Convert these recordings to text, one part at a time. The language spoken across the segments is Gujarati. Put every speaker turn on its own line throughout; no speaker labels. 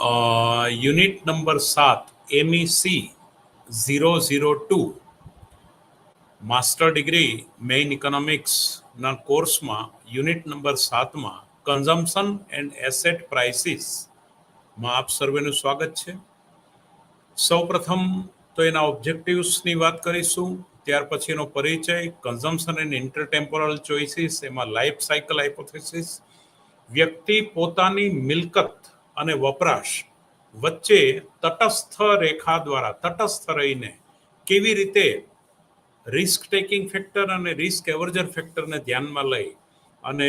Unit number 7 MEC 002 master degree main ઇકોનોમિક્સના કોર્સમાં યુનિટ નંબર 7માં કન્ઝમ્પશન એન્ડ એસેટ પ્રાઇસીસમાં આપ સર્વેનું સ્વાગત છે. સૌપ્રથમ તો એના ઓબ્જેક્ટિવ્સની વાત કરીશું, ત્યાર પછીનો પરિચય, કન્ઝમ્પશન એન્ડ ઇન્ટરટેમ્પોરલ ચોઇસીસ, એમાં લાઈફ સાયકલ હાઇપોથેસિસ, વ્યક્તિ પોતાની મિલકત અને વપરાશ વચ્ચે તટસ્થ રેખા દ્વારા તટસ્થ રહીને કેવી રીતે રિસ્ક ટેકિંગ ફેક્ટર અને રિસ્ક એવર્જર ફેક્ટરને ધ્યાનમાં લઈ અને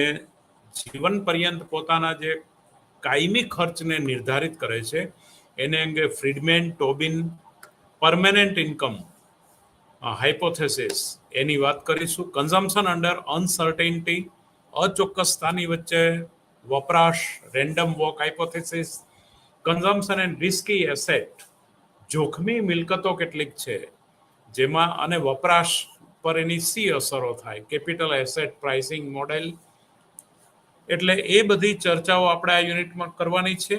જીવન પર્યંત પોતાના જે કાયમી ખર્ચને નિર્ધારિત કરે છે એને અંગે ફ્રીડમેન ટોબિન પરમેનન્ટ ઇન્કમ હાઇપોથેસિસ એની વાત કરીશું. કન્ઝમ્પશન અંડર અનસર્ટેનિટી, અચોક્કસતાની વચ્ચે વપરાશ, random walk hypothesis, consumption and risky asset, જોખમી મિલકતો કેટલીક છે જેમાં અને વપરાશ પર એની સી અસરો થાય, કેપિટલ એસેટ પ્રાઇસિંગ મોડેલ. એટલે એ બધી ચર્ચાઓ આપણે આ યુનિટમાં કરવાની છે.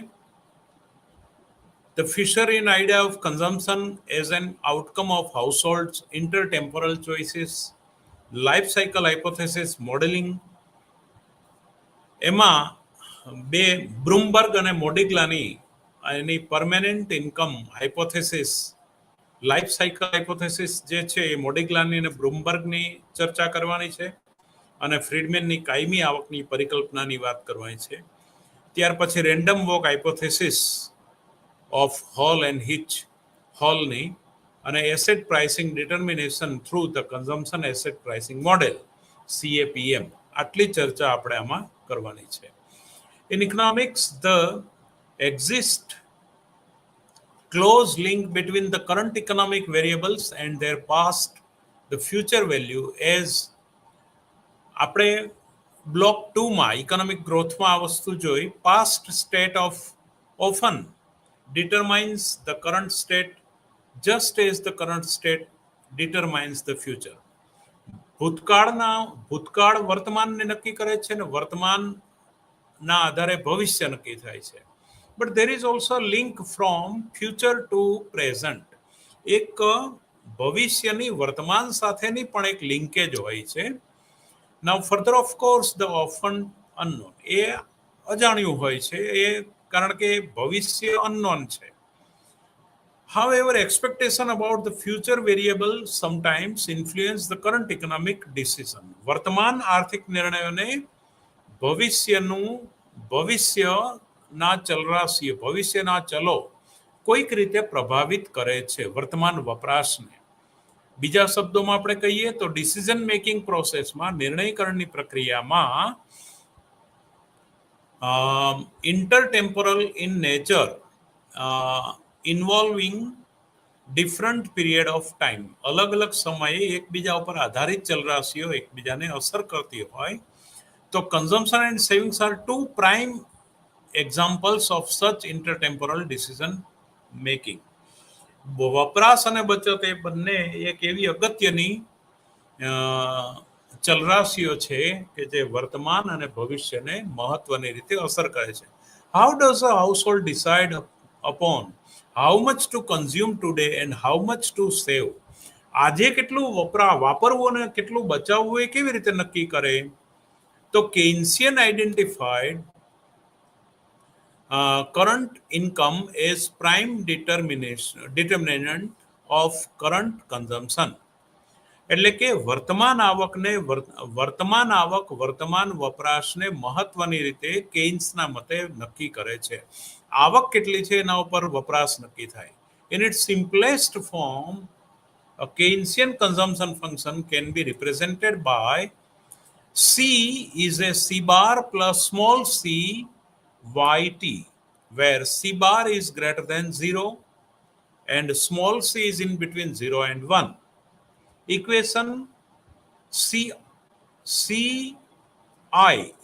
The Fisher-Yin idea of consumption as an outcome of households, intertemporal choices, life cycle hypothesis modeling. એમાં બે બ્રુમબર્ગ અને મોડિગ્લાની એની permanent income hypothesis, life cycle hypothesis જે છે એ મોડિગ્લાની અને બ્રુમબર્ગની ચર્ચા કરવાની છે અને ફ્રીડમેનની કાયમી આવકની પરિકલ્પનાની વાત કરવાની છે. ત્યાર પછી random walk hypothesis of Hall and Hitch, હોલની અને asset pricing determination through the consumption asset pricing model CAPM. આટલી ચર્ચા આપણે આમાં કરવાની છે. In economics the exist close link between the current economic variables and their past, the future value as આપણે બ્લોક 2માં ઇકોનોમિક ગ્રોથમાં આ વસ્તુ જોઈ. Past state of often determines the current state just as the current state determines the future. ભૂતકાળ વર્તમાનને નક્કી કરે છે અને વર્તમાનના આધારે ભવિષ્ય નક્કી થાય છે. But there is also a link from future to present. એક ભવિષ્યની વર્તમાન સાથેની પણ એક લિંકેજ હોય છે. Now further of course the often unknown, એ અજાણ્યું હોય છે એ કારણ કે ભવિષ્ય unknown છે. However, expectation about the future variable sometimes influence the current economic decision. વર્તમાન આર્થિક નિર્ણયોને ભવિષ્યના ચલરાશિઓ, ભવિષ્યના ચલો કોઈક રીતે પ્રભાવિત કરે છે વર્તમાન વપરાશને. બીજા શબ્દોમાં આપણે કહીએ તો ડિસિઝન મેકિંગ પ્રોસેસમાં, નિર્ણયકરણની પ્રક્રિયામાં intertemporal in nature, involving different period of time. અલગ અલગ સમયે એકબીજા ઉપર આધારિત ચલરાશિઓ એકબીજાને અસર કરતી હોય તો consumption and savings are two prime examples of such intertemporal decision making. વપરાશ અને બચત એ બંને એક એવી અગત્યની ચલરાશિઓ છે કે જે વર્તમાન અને ભવિષ્યને મહત્વની રીતે અસર કરે છે. How does a household decide upon how much to consume today and how much to save? આજે કેટલું વાપરવું અને કેટલું બચાવવું એ કેવી રીતે નક્કી કરે? તો કેન્સિયન identified current income as prime determinant of current consumption. એટલે કે વર્તમાન વપરાશને મહત્વની રીતે કેન્સના મતે નક્કી કરે છે. આવક કેટલી છે એના ઉપર વપરાશ નક્કી થાય. In its simplest form, a Keynesian consumption function can be represented by C is a C bar plus small c yt, where C bar is greater than 0 and small c is in between 0 and 1. Equation CI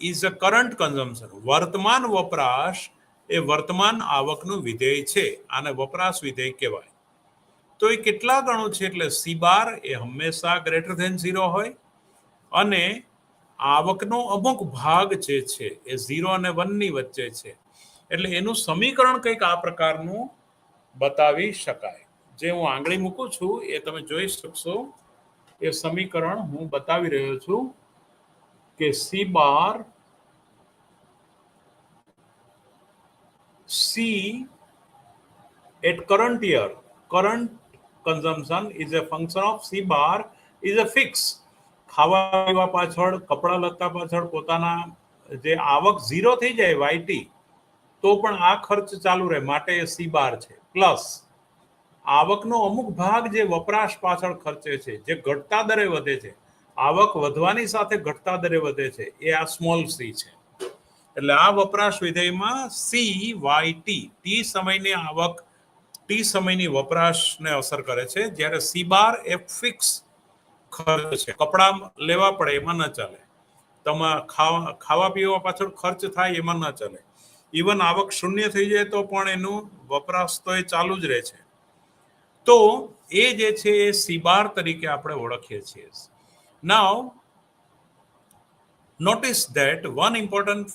is a current consumption. વર્તમાન વપરાશ એ વર્તમાન આવકનું વિધેય છે. આને વપરાશ વિધેય કહેવાય. તો એ કેટલા ગણું છે એટલે C બાર એ હંમેશા ગ્રેટર ધેન 0 હોય અને આવકનો અમુક ભાગ જે છે એ 0 અને 1 ની વચ્ચે છે. એટલે એનું સમીકરણ કંઈક આ પ્રકારનું બતાવી શકાય. જે હું આંગળી મૂકું છું એ તમે જોઈ શકશો. એ સમીકરણ હું બતાવી રહ્યો છું કે C bar C at current year, current consumption is a function of C bar is a fix. ખાવા પીવા પાછળ, કપડા લત્તા પાછળ પોતાના જે આવક ઝીરો થઈ જાય વાયટી તો પણ આ ખર્ચ ચાલુ રહે, માટે એ સી બાર છે. પ્લસ આવકનો અમુક ભાગ જે વપરાશ પાછળ ખર્ચે છે, જે ઘટતા દરે વધે છે, આવક વધવાની સાથે ઘટતા દરે વધે છે, એ આ સ્મોલ સી છે. એટલે આ વપરાશ વિધેયમાં સી વાય ટી સમયની આવક ટી સમયની વપરાશને અસર કરે છે, જ્યારે સી બાર એ ફિક્સ ખર્ચ છે. કપડા લેવા પડે એમાં ન ચાલે, તમારે ખાવા પીવા પાછળ ખર્ચ થાય એમાં ન ચાલે. ઇવન આવક શૂન્ય થઈ જાય તો પણ એનું વપરાશ તો એ ચાલુ જ રહે છે. તો એ જે છે એ સી બાર તરીકે આપણે ઓળખીએ છીએ. નાઉ notice that one important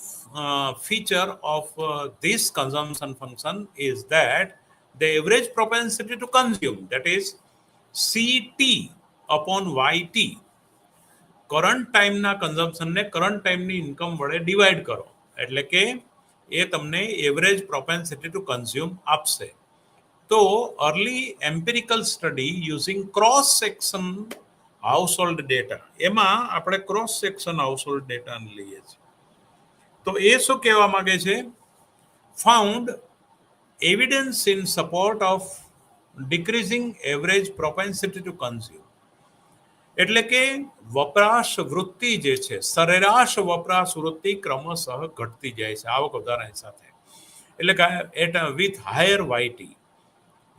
feature of this consumption function is that the average propensity to consume, that is CT upon YT, current ટાઈમના કન્ઝમ્પશનને કરંટ ટાઈમની ઇન્કમ વડે ડિવાઈડ કરો એટલે કે એ તમને એવરેજ પ્રોપેન્સિટી ટુ કન્ઝ્યુમ આપશે. તો early empirical study using cross section household data, એમાં આપણે ક્રોસ સેક્શન હાઉસહોલ્ડ ડેટાને લઈએ છીએ. તો એ શું કહેવા માંગે છે? Found evidence in support of decreasing average propensity to consume. એટલે કે વપરાશ વૃત્તિ જે છે, સરેરાશ વપરાશ વૃત્તિ ક્રમશઃ ઘટતી જાય છે આવક વધારાની સાથે. એટલે કે at with higher YT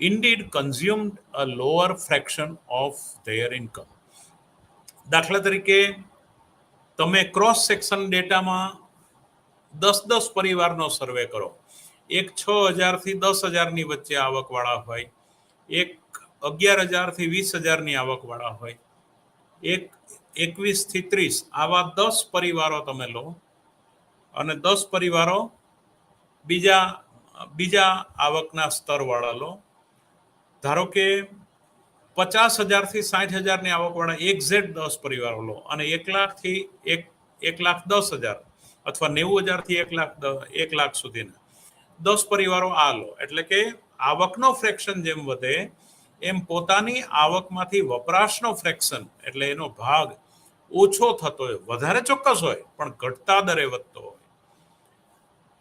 indeed consumed a lower fraction of their income. દાખલા તરીકે તમે ક્રોસ સેક્શન ડેટામાં 10 પરિવારનો સર્વે કરો. એક 6,000 થી 10,000 વચ્ચે આવકવાળા હોય, એક 11,000 થી 20,000 આવકવાળા હોય, એક 21 થી 30, આવા 10 પરિવારો તમે લો અને 10 પરિવારો બીજા આવકના સ્તરવાળા લો. ધારો કે 50,000 થી 60,000 આવકવાળા એક્ઝેક્ટ 10 પરિવારો લો અને 1 લાખ થી 1,10,000 અથવા 90,000 થી 1 લાખ સુધીના 10 પરિવારો આ લો. એટલે કે આવકનો ફ્રેક્શન જેમ વધે એમ પોતાની આવકમાંથી વપરાશનો ફ્રેક્શન એટલે એનો ભાગ ઓછો થતો હોય, વધારે ચોક્કસ હોય પણ ઘટતા દરે વધતો હોય.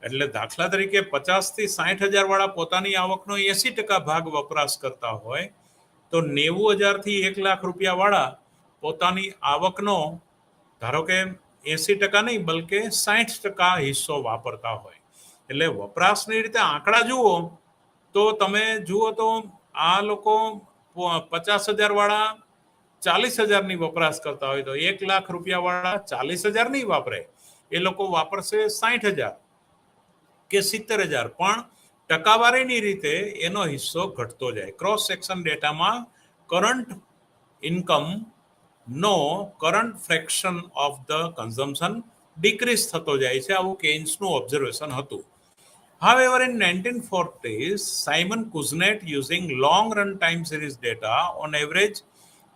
એટલે દાખલા તરીકે 50 થી 60,000 વાળા પોતાની આવકનો 80% ભાગ વપરાશ કરતા હોય તો 90,000 થી 1 લાખ રૂપિયા વાળા પોતાની આવકનો ધારો કે 80% નહીં બલકે 60% હિસ્સો વાપરતા હોય. એટલે વપરાશની રીતે આંકડા જુઓ તો તમે જુઓ તો આ લોકો 50,000 વાળા 40,000 વપરાશ કરતા હોય તો 1 લાખ રૂપિયા વાળા 40,000 નહીં વાપરે, એ લોકો વાપરશે 60,000 કે 70,000, પણ ટકાવારીની રીતે એનો હિસ્સો ઘટતો જાય. ક્રોસ સેક્શન ડેટામાં કરંટ ઇન્કમ નો current fraction of the consumption decrease થતો જાય છે. આવું કેન્સનું ઓબ્ઝર્વેશન હતું. However, in 1940s, Simon Kuznets, using long-run time series data on average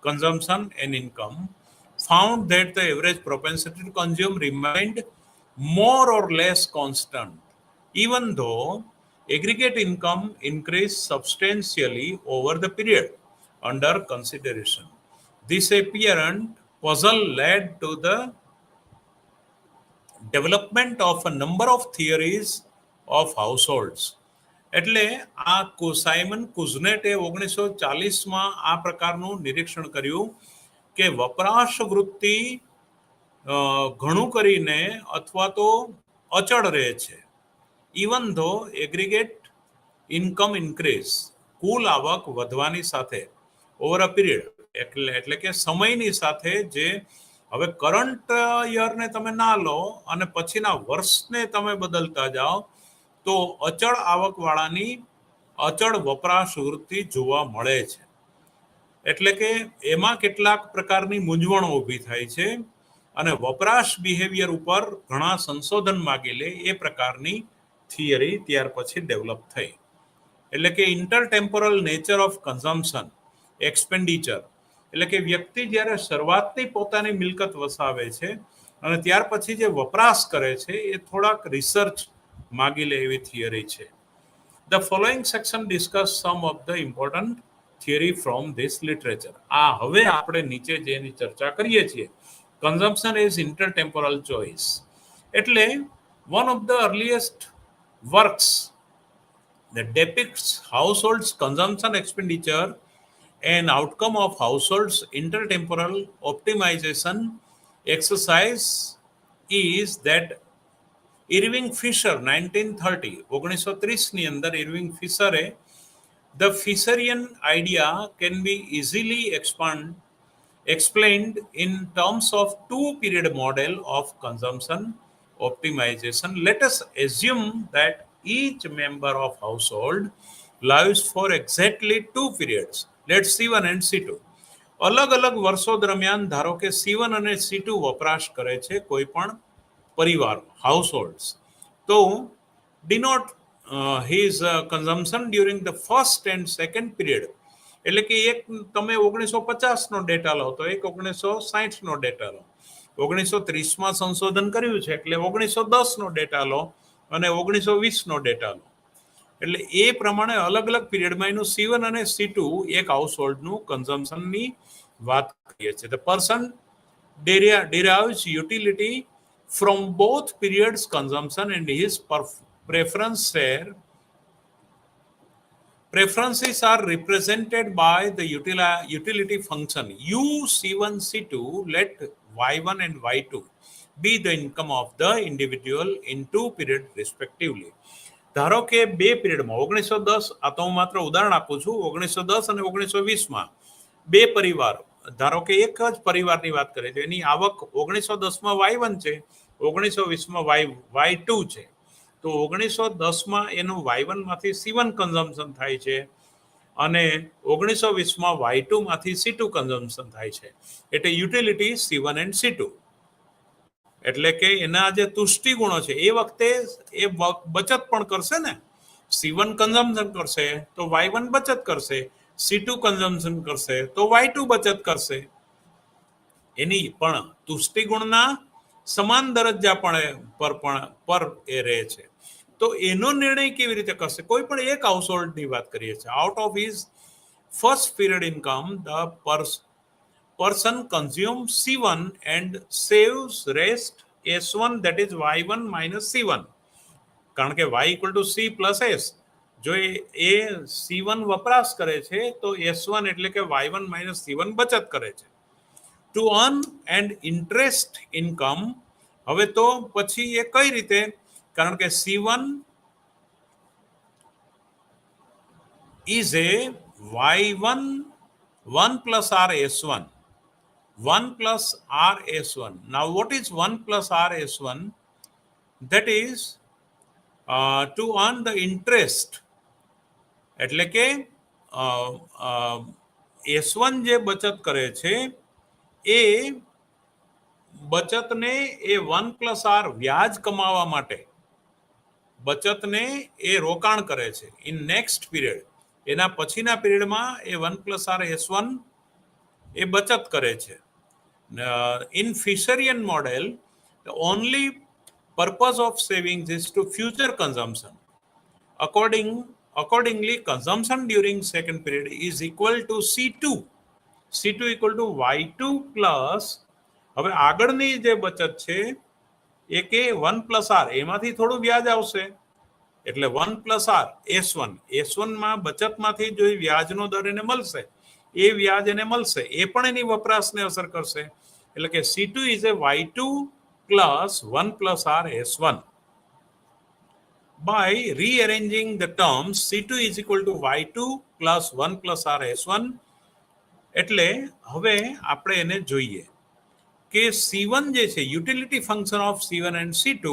consumption and income, found that the average propensity to consume remained more or less constant, even though aggregate income increased substantially over the period under consideration. This apparent puzzle led to the development of a number of theories of households. એટલે આ સાયમન કુઝનેટે 1940માં આ પ્રકારનું નિરીક્ષણ કર્યું કે વપરાશ વૃત્તિ ઘણું કરીને અથવા તો અચળ રહે છે, ઇવન ધો એગ્રીગેટ ઇન્કમ ઇન્ક્રીઝ, કુલ આવક વધવાની સાથે ઓવર અ પીરિયડ એટલે કે સમયની સાથે જે હવે કરંટ યરને તમે ના લો અને પછીના વર્ષને તમે બદલતા જાઓ તો અચળ આવકવાળાની અચળ વપરાશ વૃત્તિ જોવા મળે છે. એટલે કે એમાં કેટલાક પ્રકારની મૂંઝવણો ઊભી થાય છે અને વપરાશ બિહેવિયર ઉપર ઘણા સંશોધન માગી લે એ પ્રકારની થિયરી ત્યાર પછી ડેવલપ થઈ. એટલે કે ઇન્ટરટેમ્પોરલ નેચર ઓફ કન્ઝમ્પશન એક્સપેન્ડિચર, એટલે કે વ્યક્તિ જ્યારે શરૂઆતની પોતાની મિલકત વસાવે છે અને ત્યાર પછી જે વપરાશ કરે છે એ થોડાક રિસર્ચ માગી લે એવી થિયરી છે. The following section discuss some of the important theory from this literature. આ હવે આપણે નીચે જેની ચર્ચા કરીએ છીએ, consumption is intertemporal choice. એટલે one of the earliest works that depicts households' consumption expenditure and outcome of households' intertemporal optimization exercise is that Irving Fisher 1930 ની અંદર ઇરવિંગ ફિશરે the Fisherian idea can be easily explained in terms of two-period model of consumption optimization. Let us assume that each member of household lives for exactly 2 periods. Let's C1 and C2. અલગ અલગ વર્ષો દરમિયાન ધારો કે C1 અને C2 વપરાશ કરે છે કોઈ પણ પરિવાર, હાઉસહોલ્ડ્સ, તો denote his consumption during the first and second period. એટલે કે એક તમે 1950 નો ડેટા લો તો એક 1960 નો ડેટા લો, 1930 સંશોધન કર્યું છે એટલે 1910 નો ડેટા લો અને 1920 નો ડેટા લો. એટલે એ પ્રમાણે અલગ અલગ પીરિયડમાં એનું C1 અને C2 એક હાઉસહોલ્ડનું કન્ઝમ્પશનની વાત કરીએ છીએ. The person derives utility from both periods consumption and his preferences are represented by the utility function U(C1, C2). Let Y1 and Y2 be the income of the individual in 2 periods respectively. ધારો કે બે પીરિયડમાં 1910, આ તો હું માત્ર ઉદાહરણ આપું છું, 1910 અને 1920 બે પરિવાર, ધારો કે એક જ પરિવારની વાત કરીએ તો એની આવક 1910 Y1 છે, 1920 Y2 છે. તો 1910 એનું Y1 માંથી C1 કન્ઝમ્પશન થાય છે અને 1920 Y2 માંથી C2 કન્ઝમ્પશન થાય છે. એટલે યુટિલિટી C1 and C2. એટલે કે એના જે તુષ્ટિ ગુણો છે એ વખતે એ બચત પણ કરશે ને. C1 કન્ઝમ્પશન કરશે તો Y1 બચત કરશે, C2 કન્ઝમ્પશન કરશે તો Y2 બચત કરશે. એની પણ તુષ્ટિ ગુણના સમાન દરજ્જા પર એ રહે છે. તો એનો નિર્ણય કેવી રીતે કરશે? કોઈ પણ એક હાઉસહોલ્ડની વાત કરીએ છીએ. Out of his first period income the person consumes C1 and saves rest S1, that is Y1 minus C1. કારણ કે Y equal to C plus S. જો એ C1 વપરાશ કરે છે તો S1 એટલે કે Y1 minus C1 બચત કરે છે. To earn and interest income, હવે તો પછી એ કઈ રીતે? કારણ કે C1 is a Y1 1 plus R S1. 1 plus R S1. Now what is 1 plus R S1? That is to earn the interest. એટલે કે S1 જે બચત કરે છે એ બચતને એ 1 plus R વ્યાજ કમાવા માટે બચતને એ રોકાણ કરે છે ઇન નેક્સ્ટ પીરિયડ. એના પછીના પીરિયડમાં એ 1 plus R S1 એ બચત કરે છે. In Fisherian model, the only purpose of savings is to future consumption. Accordingly, consumption during second period is equal to C2. C2 equal to Y2 plus, હવે આગળની જે બચત છે એ કે 1 plus R, એમાંથી થોડું વ્યાજ આવશે એટલે 1 plus R S1. S1 માં બચતમાંથી જો વ્યાજનો દર એને મળશે એ વ્યાજ એને મળશે, એ પણ એની વપરાશને અસર કરશે. એટલે કે C2 is a Y2 plus 1 plus R S1. By rearranging the terms, C2 is equal to Y2 plus 1 plus R S1. એટલે હવે આપણે એને જોઈએ કે C1 જે છે utility function of C1 and C2,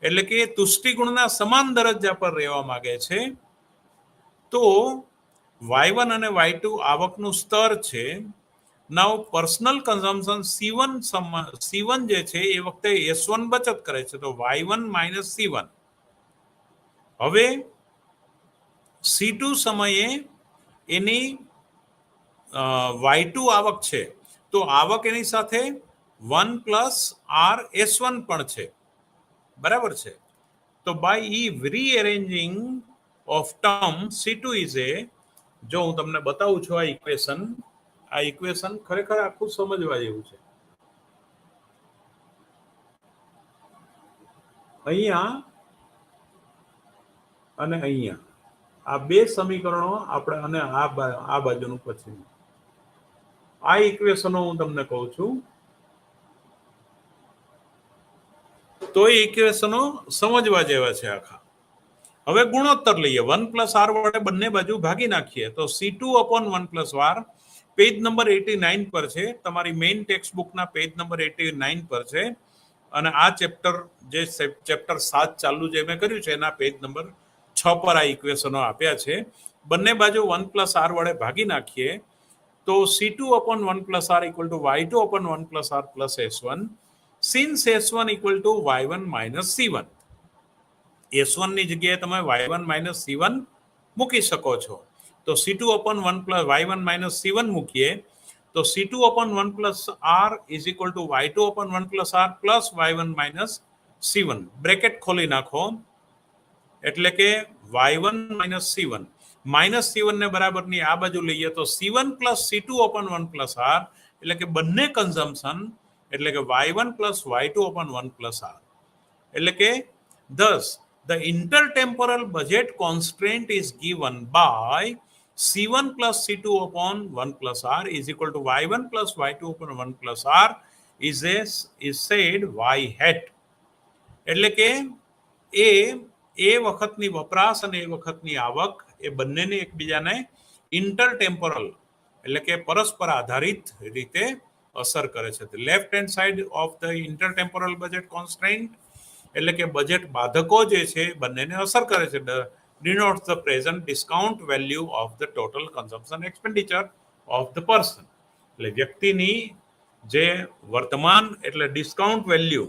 એટલે કે તુષ્ટિ ગુણના સમાન દરજ્જા પર રહેવા માંગે છે. તો Y1 અને Y2 આવકનું સ્તર છે. નાઉ પર્સનલ કન્ઝમ્પશન C1 જે છે એ વખતે S1 બચત કરે છે તો Y1 minus C1. હવે C2 સમયે એની Y2 આવક છે, તો આવક એની સાથે 1 પ્લસ R S1 પણ છે, બરાબર છે. તો by rearranging of term C2 is એ, જો હું તમને બતાવું છું આ ઇક્વેશન ખરેખર આખું સમજવા જેવું છે. અહીંયા અને અહીંયા આ બે સમીકરણો આપણે અને આ બાજુનું પછી આ ઇક્વેશનો હું તમને કહું છું, તો એ ઇક્વેશનો સમજવા જેવા છે આખા. હવે ગુણોત્તર લઈએ, 1 પ્લસ આર વડે બંને બાજુ ભાગી નાખીએ તો C2 upon 1 plus r page number 89 પર છે, તમારી મેઇન ટેક્સ્ટ બુકના પેજ નંબર 89 પર છે. અને આ ચેપ્ટર જે ચેપ્ટર 7 ચાલુ જે મેં કર્યું છે એના પેજ નંબર 6 પર આ ઇક્વેશનો આપ્યા છે. બંને બાજુ 1 પ્લસ આર વડે ભાગી નાખીએ તો C2 upon 1 plus R equal to Y2 upon 1 plus R plus S1, since S1 equal to Y1 minus C1. S1 ની જગ્યાએ તમે Y1 minus C1 મૂકી શકો છો. તો C2 upon 1 plus Y1 minus C1 મૂકીએ તો C2 upon 1 plus R is equal to Y2 upon 1 plus R plus Y1 minus C1. Bracket ખોલી નાખો એટલે કે Y1 minus C1 minus C1 ને બરાબરની આ બાજુ લઈએ તો C1 plus C2 upon 1 plus R, એટલે કે બંને કન્ઝમ્પશન એટલે કે Y1 plus Y2 upon 1 plus R. એટલે કે thus the intertemporal budget constraint is given by C1 plus C2 upon 1 plus R is equal to Y1 plus Y2 upon 1 plus R is said Y hat. એટલે કે એ વખતની વપરાશ અને એ વખતની આવક એ બંનેને એકબીજાને ઇન્ટરટેમ્પોરલ એટલે કે પરસ્પર આધારિત રીતે અસર કરે છે. Left hand side of the intertemporal budget constraint એટલે કે બજેટ બાધકો જે છે બંનેને અસર કરે છે. denotes the present discount value of the total consumption expenditure of the person. એટલે વ્યક્તિની જે વર્તમાન એટલે ડિસ્કાઉન્ટ વેલ્યુ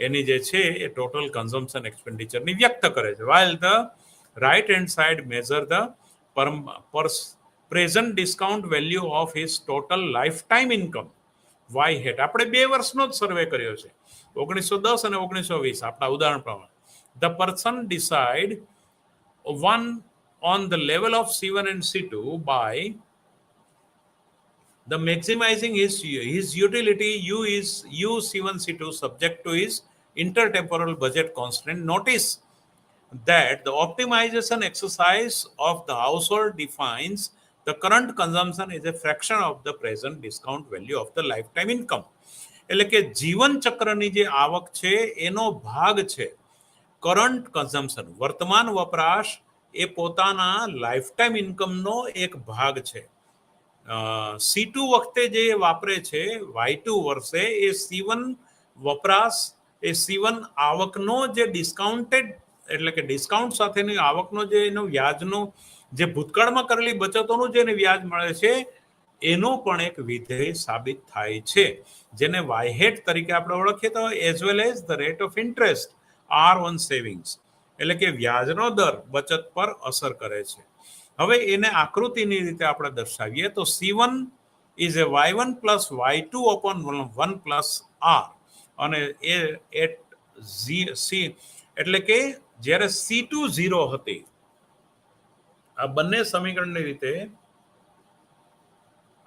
એની જે છે એ ટોટલ કન્ઝમ્પશન એક્સપેન્ડિચરની વ્યક્ત કરે છે. while the right hand side measure the present discount value of his total lifetime income. Y hat આપણે 2 વર્ષનો જ સર્વે કર્યો છે, 1910 અને 1920 આપણા ઉદાહરણ પ્રમાણે. the person decide one on the level of C1 and C2 by the maximizing his utility U C1 C2 subject to his intertemporal budget constraint. Notice that the optimization exercise of the household defines the current consumption as a fraction of the present discount value of the lifetime income. એટલે કે જીવન ચક્રની જે આવક છે એનો ભાગ છે કરંટ કન્ઝમ્પશન, વર્તમાન વપરાશ એ પોતાના લાઈફટાઈમ ઇન્કમનો એક ભાગ છે. C2 વખતે જે વાપરે છે Y2 વર્ષે એ C1 વપરાશ એ C1 આવકનો જે ડિસ્કાઉન્ટેડ એટલે કે ડિસ્કાઉન્ટ સાથેની આવકનો જે એનો વ્યાજનો જે ભૂતકાળમાં કરેલી બચતોનું જે વ્યાજ મળે છે એનો પણ એક વિધેય સાબિત થાય છે, જેને Y hat તરીકે આપણે ઓળખીએ તો as well as the rate of interest R on savings, એટલે કે વ્યાજનો દર બચત પર અસર કરે છે. હવે એને આકૃતિની રીતે આપણે દર્શાવીએ તો C1 is a Y1 plus Y2 upon 1 plus R અને એ એટ C એટલે કે જ્યારે C2 0 હતી, આ બંને સમીકરણની રીતે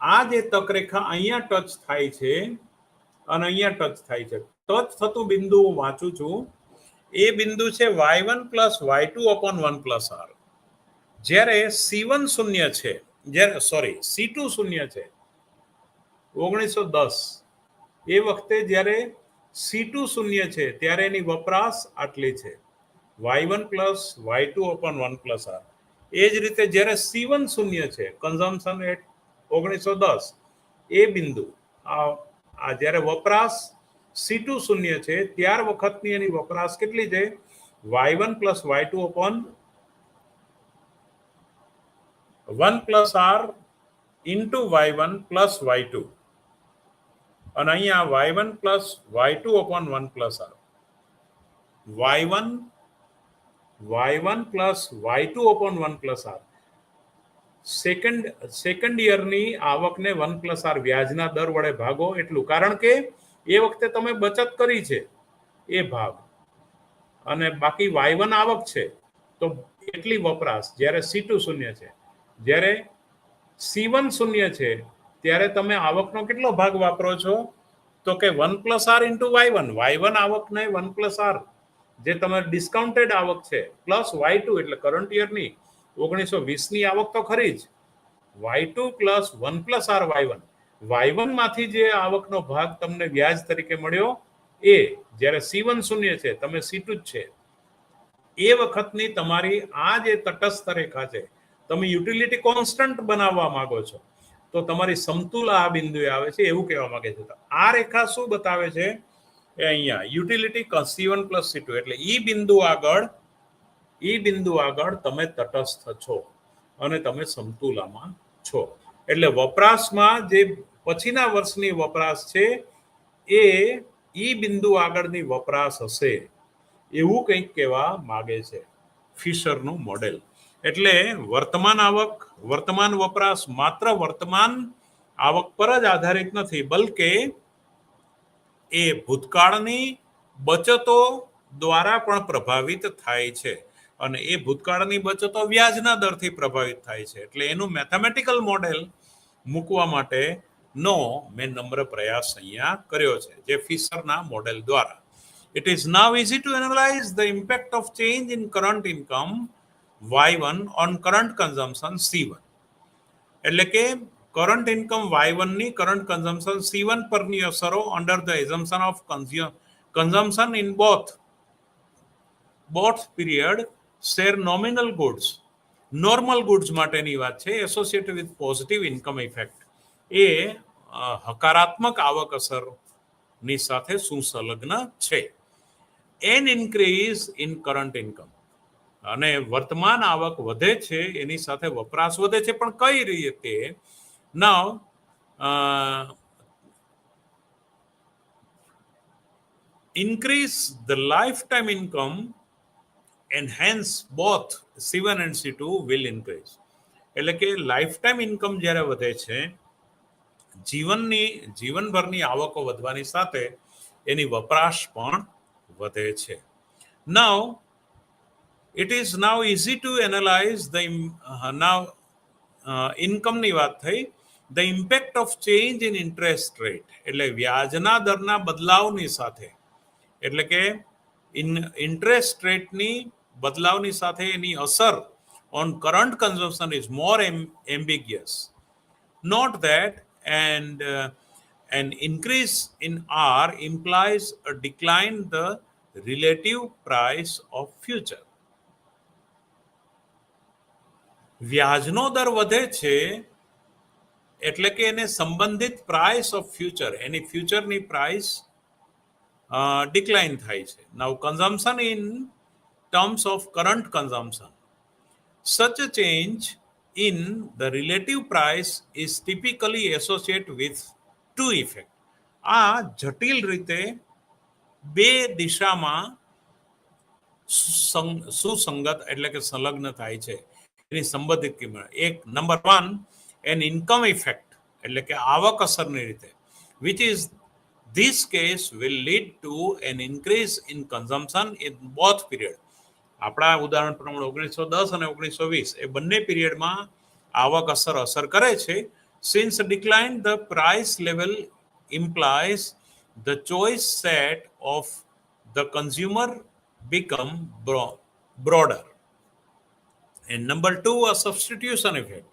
આ જે તકરેખા અહીંયા ટચ થાય છે અને અહીંયા ટચ થાય છે, ટચ થતું બિંદુ હું વાંચું છું, એ બિંદુ છે Y1 plus Y2 upon 1 plus R. જ્યારે C1 શૂન્ય છે, જ્યારે C2 શૂન્ય છે 1910 એ વખતે જ્યારે C2 શૂન્ય છે ત્યારે એની વપરાશ આટલી છે Y1 plus Y2 upon 1 plus R. એ જ રીતે જ્યારે C1 શૂન્ય છે કન્ઝમ્પશન એટ 1910 એ બિંદુ આ જ્યારે વપરાશ C2 શૂન્ય છે ત્યાર વખતની એની વપરાશ કેટલી છે Y1 plus Y2 upon 1 plus R into Y1 plus Y2 અને અહીંયા Y1 plus Y2 upon 1 plus R. Y1 y1 plus y2 upon 1 plus R. Second યરની આવકને 1 પ્લસ આર વ્યાજના દર વડે ભાગો એટલું, કારણ કે એ વખતે તમે બચત કરી છે એ ભાગ, અને બાકી y1 આવક છે તો એટલી વપરાશ. જ્યારે C2 શૂન્ય છે, જ્યારે C1 શૂન્ય છે ત્યારે તમે આવકનો કેટલો ભાગ વાપરો છો? તો કે 1 પ્લસ આર ઇન્ટુ y1 આવકને 1 પ્લસ આર જે તમારી ડિસ્કાઉન્ટેડ આવક છે પ્લસ y2 એટલે કરંટ યરની 1920 ની આવક તો ખરી જ, y2 plus 1 plus R y1 માંથી જે આવકનો ભાગ તમને વ્યાજ તરીકે મળ્યો એ, જ્યારે C1 શૂન્ય છે તમે C2 જ છે, એ વખતની તમારી આ જે તટસ્થ રેખા છે, તમે યુટિલિટી કોન્સ્ટન્ટ બનાવવા માંગો છો તો તમારી સમતુલા આ બિંદુએ આવે છે એવું કહેવા માંગે છે. આ રેખા શું બતાવે છે? એ અહીંયા યુટિલિટી C1 પ્લસ C2 એટલે ઈ બિંદુ આગળ તમે તટસ્થ છો અને તમે સમતુલામાં છો. એટલે વપરાશમાં જે પછીના વર્ષની વપરાશ છે એ ઈ બિંદુ આગળની વપરાશ હશે એવું કંઈક કહેવા માંગે છે ફિશરનું મોડેલ. એટલે વર્તમાન આવક, વર્તમાન વપરાશ માત્ર વર્તમાન આવક પર જ આધારિત નથી, બલકે એ ભૂતકાળની બચતો દ્વારા પણ પ્રભાવિત થાય છે, અને એ ભૂતકાળની બચતો વ્યાજના દરથી પ્રભાવિત થાય છે. એટલે એનું મેથેમેટિકલ મોડેલ મૂકવા માટેનો મેં નમ્ર પ્રયાસ અહીંયા કર્યો છે, જે ફિશરના મોડેલ દ્વારા. It is now easy to analyze the impact of change in current income Y1 on current consumption C1. એટલે કે કરંટ ઇન્કમ y1 ની કરંટ કન્ઝમ્પશન C1 પરની અસરો under the assumption of consumption in both period share nominal goods. Normal goods માટેની વાત છે, associated with positive income effect, એ હકારાત્મક આવક અસરની સાથે સુસંલગ્ન છે. An increase in current income, અને વર્તમાન આવક વધે છે એની સાથે વપરાશ વધે છે, પણ કઈ રીતે? નાવ increase the lifetime income and hence both C1 and C2 will increase. એટલે કે લાઈફટાઈમ ઇન્કમ જ્યારે વધે છે, જીવનભરની આવકો વધવાની સાથે એની વપરાશ પણ વધે છે. નાવ it is now easy to analyze the ઇન્કમની વાત થઈ, the impact of change in interest rate, એટલે વ્યાજના દરના બદલાવની સાથે, એટલે કે ઇન્ટરેસ્ટ રેટની બદલાવની સાથે એની અસર on current consumption is more ambiguous. Note that an increase in R implies a decline in the relative price of future. વ્યાજનો દર વધે છે એટલે કે એને સંબંધિત પ્રાઇસ ઓફ ફ્યુચર, એની ફ્યુચરની પ્રાઇસ ડિક્લાઇન થાય છે. Now consumption in terms of current consumption, such a change in the relative price is typically associated with two effects. આ જટિલ રીતે બે દિશામાં સુસંગત એટલે કે સંલગ્ન થાય છે એની સંબંધિત કિંમત. એક નંબર 1 એન ઇન્કમ ઇફેક્ટ એટલે કે આવક અસરની રીતે, which is this case will lead to an increase in consumption in both period. આપણા ઉદાહરણ પ્રમાણે 1910 અને 1920 એ બંને પીરિયડમાં આવક અસર કરે છે. Since decline the price level implies the choice set of the consumer become broader. And number 2, a substitution effect.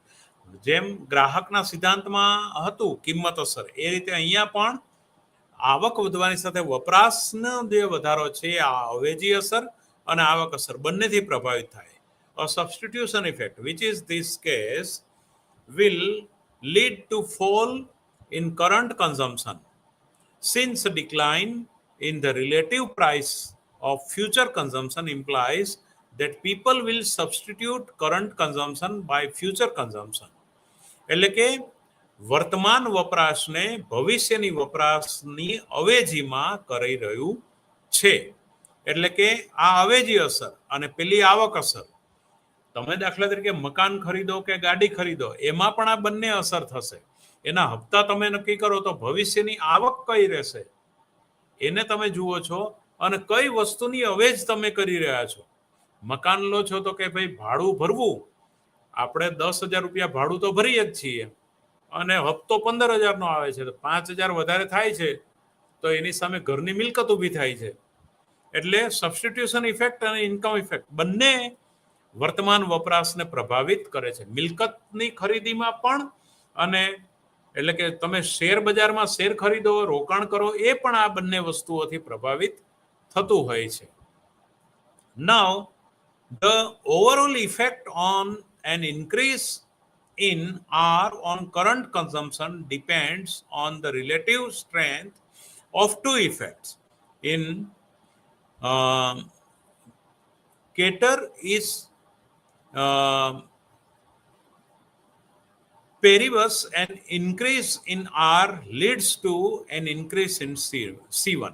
જેમ ગ્રાહકના સિદ્ધાંતમાં હતું કિંમત અસર, એ રીતે અહીંયા પણ આવક વધવાની સાથે વપરાશનો જે વધારો છે આ અવેજી અસર અને આવક અસર બંનેથી પ્રભાવિત થાય. A substitution effect, which is this case, will lead to fall in current consumption, since a decline in the relative price of future consumption implies that people will substitute current consumption by future consumption. એટલે કે વર્તમાન વપરાશને ભવિષ્યની વપરાશની અવેજીમાં કરી રહ્યું છે. એટલે કે આ અવેજી અસર અને પેલી આવક અસર. તમે દાખલા તરીકે મકાન ખરીદો કે ગાડી ખરીદો, એમાં પણ આ બંને અસર થશે. એના હપ્તા તમે નક્કી કરો તો ભવિષ્યની આવક કઈ રહેશે એને તમે જુઓ છો, અને કઈ વસ્તુની અવેજ તમે કરી રહ્યા છો. મકાન લો છો તો કે ભાઈ ભાડું ભરવું, આપણે 10,000 રૂપિયા ભાડું તો ભરીએ જ છીએ, અને હપ્તો 15,000 નો આવે છે, તો 5,000 વધારે થાય છે, તો એની સામે ઘરની મિલકત ઊભી થાય છે. એટલે સબસ્ટિટ્યુશન ઇફેક્ટ અને ઇન્કમ ઇફેક્ટ બંને વર્તમાન વપરાશને પ્રભાવિત કરે છે. મિલકતની ખરીદીમાં પણ, અને એટલે કે તમે શેર બજારમાં શેર ખરીદો, રોકાણ કરો, એ પણ આ બંને વસ્તુઓથી પ્રભાવિત થતું હોય છે. Now, the overall effect on an increase in or on current consumption depends on the relative strength of two effects. In Cater is Peribus, an increase in R leads to an increase in C1.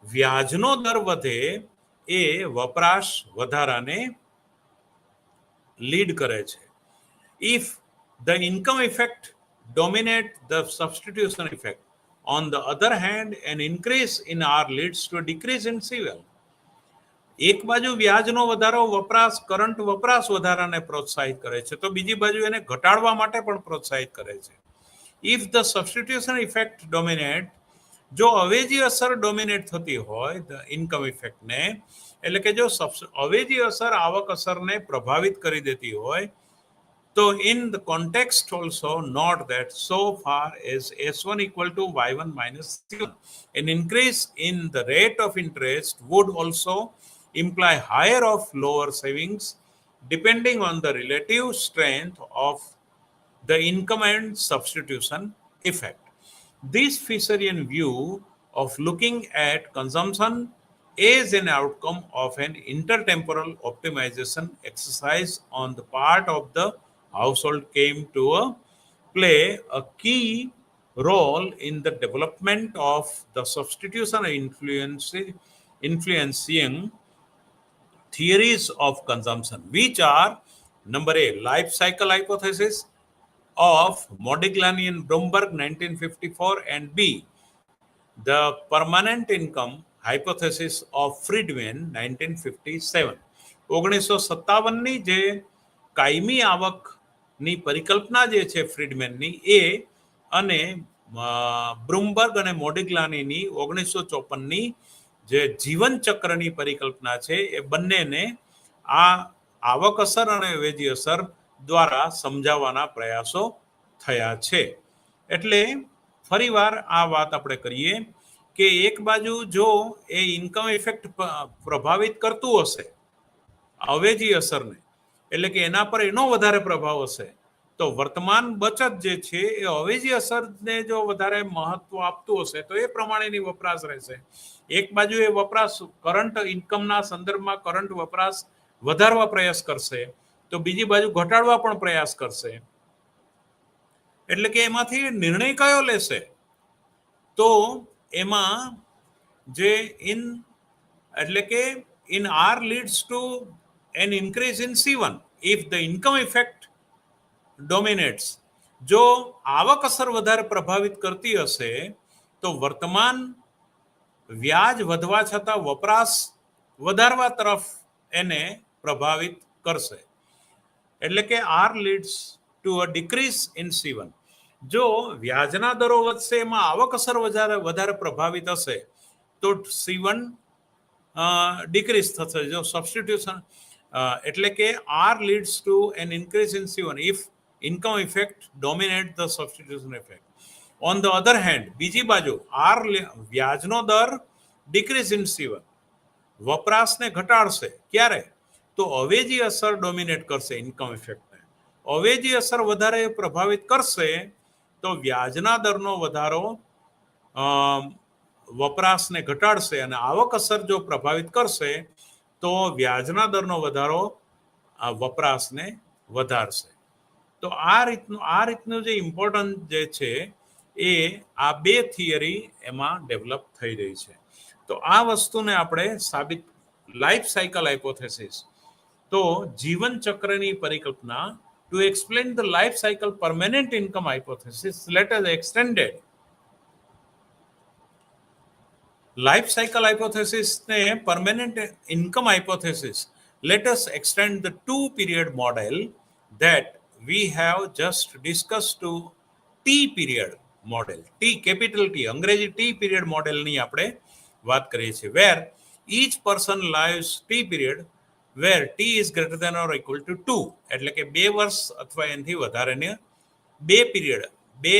વ્યાજનો દર વધે એ વપરાશ વધારાને લીડ કરે છે. If the income effect dominate the substitution effect, on the other hand, an increase in R leads to a decrease in C1. એક બાજુ વ્યાજનો વધારો વપરાશ કરંટ વપરાશ વધારાને પ્રોત્સાહિત કરે છે, તો બીજી બાજુ એને ઘટાડવા માટે પણ પ્રોત્સાહિત કરે છે. If the substitution effect dominate, જો અવેજી અસર ડોમિનેટ થતી હોય ધ ઇન્કમ ઇફેક્ટને, એટલે કે જો અવેજી અસર આવક અસરને પ્રભાવિત કરી દેતી હોય, તો in the context also note that so far as S1 equal to Y1 minus C1, an increase in the rate of interest would also imply higher or lower savings depending on the relative strength of the income and substitution effect. This Fisherian view of looking at consumption as an outcome of an intertemporal optimization exercise on the part of the household came to play a key role in the development of the substitution influencing theories of consumption, which are: number A, life cycle hypothesis of Modigliani and Bromberg 1954, and B, the permanent income hypothesis of Friedman 1957. 1957ની જે કાયમી આવકની પરિકલ્પના જે છે ફ્રીડમેનની, એ અને બ્રુમબર્ગ અને મોડિગ્લાનીની 1954ની જે જીવન ચક્રની પરિકલ્પના છે, એ બંનેને આ આવક અસર અને વેજી અસર દ્વારા સમજાવવાના પ્રયાસો થયા છે. એટલે ફરીવાર આ વાત આપણે કરીએ કે એક બાજુ જો એ ઇન્કમ ઇફેક્ટ પ્રભાવિત કરતું હશે અવેજી અસરને, એટલે કે એના પર એનો વધારે પ્રભાવ હશે, તો વર્તમાન બચત જે છે એ અવેજી અસરને જો વધારે મહત્વ આપતું હશે તો એ પ્રમાણેની વપરાશ રહેશે. એક બાજુ એ વપરાશ કરંટ ઇન્કમના સંદર્ભમાં કરંટ વપરાશ વધારવા પ્રયાસ કરશે, તો બીજી બાજુ ઘટાડવા પણ પ્રયાસ કરશે. એટલે કે એમાંથી નિર્ણય કયો લેશે? તો એમાં જે એટલે કે in R leads to an increase in C1 if the income effect dominates. જો આવક અસર વધારે પ્રભાવિત કરતી હશે તો વર્તમાન વ્યાજ વધવા છતાં વપરાશ વધારવા તરફ એને પ્રભાવિત કરશે. એટલે કે R leads to a decrease in C1. જો વ્યાજના દરો વધશે, એમાં આવક અસર વધારે પ્રભાવિત હશે, તો C1 ડિક્રીઝ થશે. જો સબસ્ટિટ્યુશન એટલે કે R leads to an increase in C1 if income effect dominate the substitution effect. On the other hand, બીજી બાજુ R વ્યાજનો દર ડિક્રીઝ ઇન C1 વપરાશને ઘટાડશે. ક્યારે? તો અવેજી અસર ડોમિનેટ કરશે ઇન્કમ ઇફેક્ટને. અવેજી અસર વધારે પ્રભાવિત કરશે તો વ્યાજના દરનો વધારો વપરાશને ઘટાડશે, અને આવક અસર જો પ્રભાવિત કરશે તો વ્યાજના દરનો વધારો વપરાશને વધારશે. તો આ રીતનું જે ઇમ્પોર્ટન્ટ જે છે એ આ બે થિયરી એમાં ડેવલપ થઈ રહી છે. તો આ વસ્તુને આપણે સાબિત લાઈફ સાયકલ હાઇપોથેસિસ તો જીવન ચક્રની પરિકલ્પના to explain the life cycle permanent income hypothesis let us extended life cycle hypothesis ને permanent income hypothesis let us extend the 2-period model that we have just discussed to T period model. T capital T અંગ્રેજી T period model ની આપણે વાત કરીએ છીએ where each person lives T period where T is greater than or equal to 2 એટલે કે 2 વર્ષ અથવા એનાથી વધારેને 2 પીરિયડ 2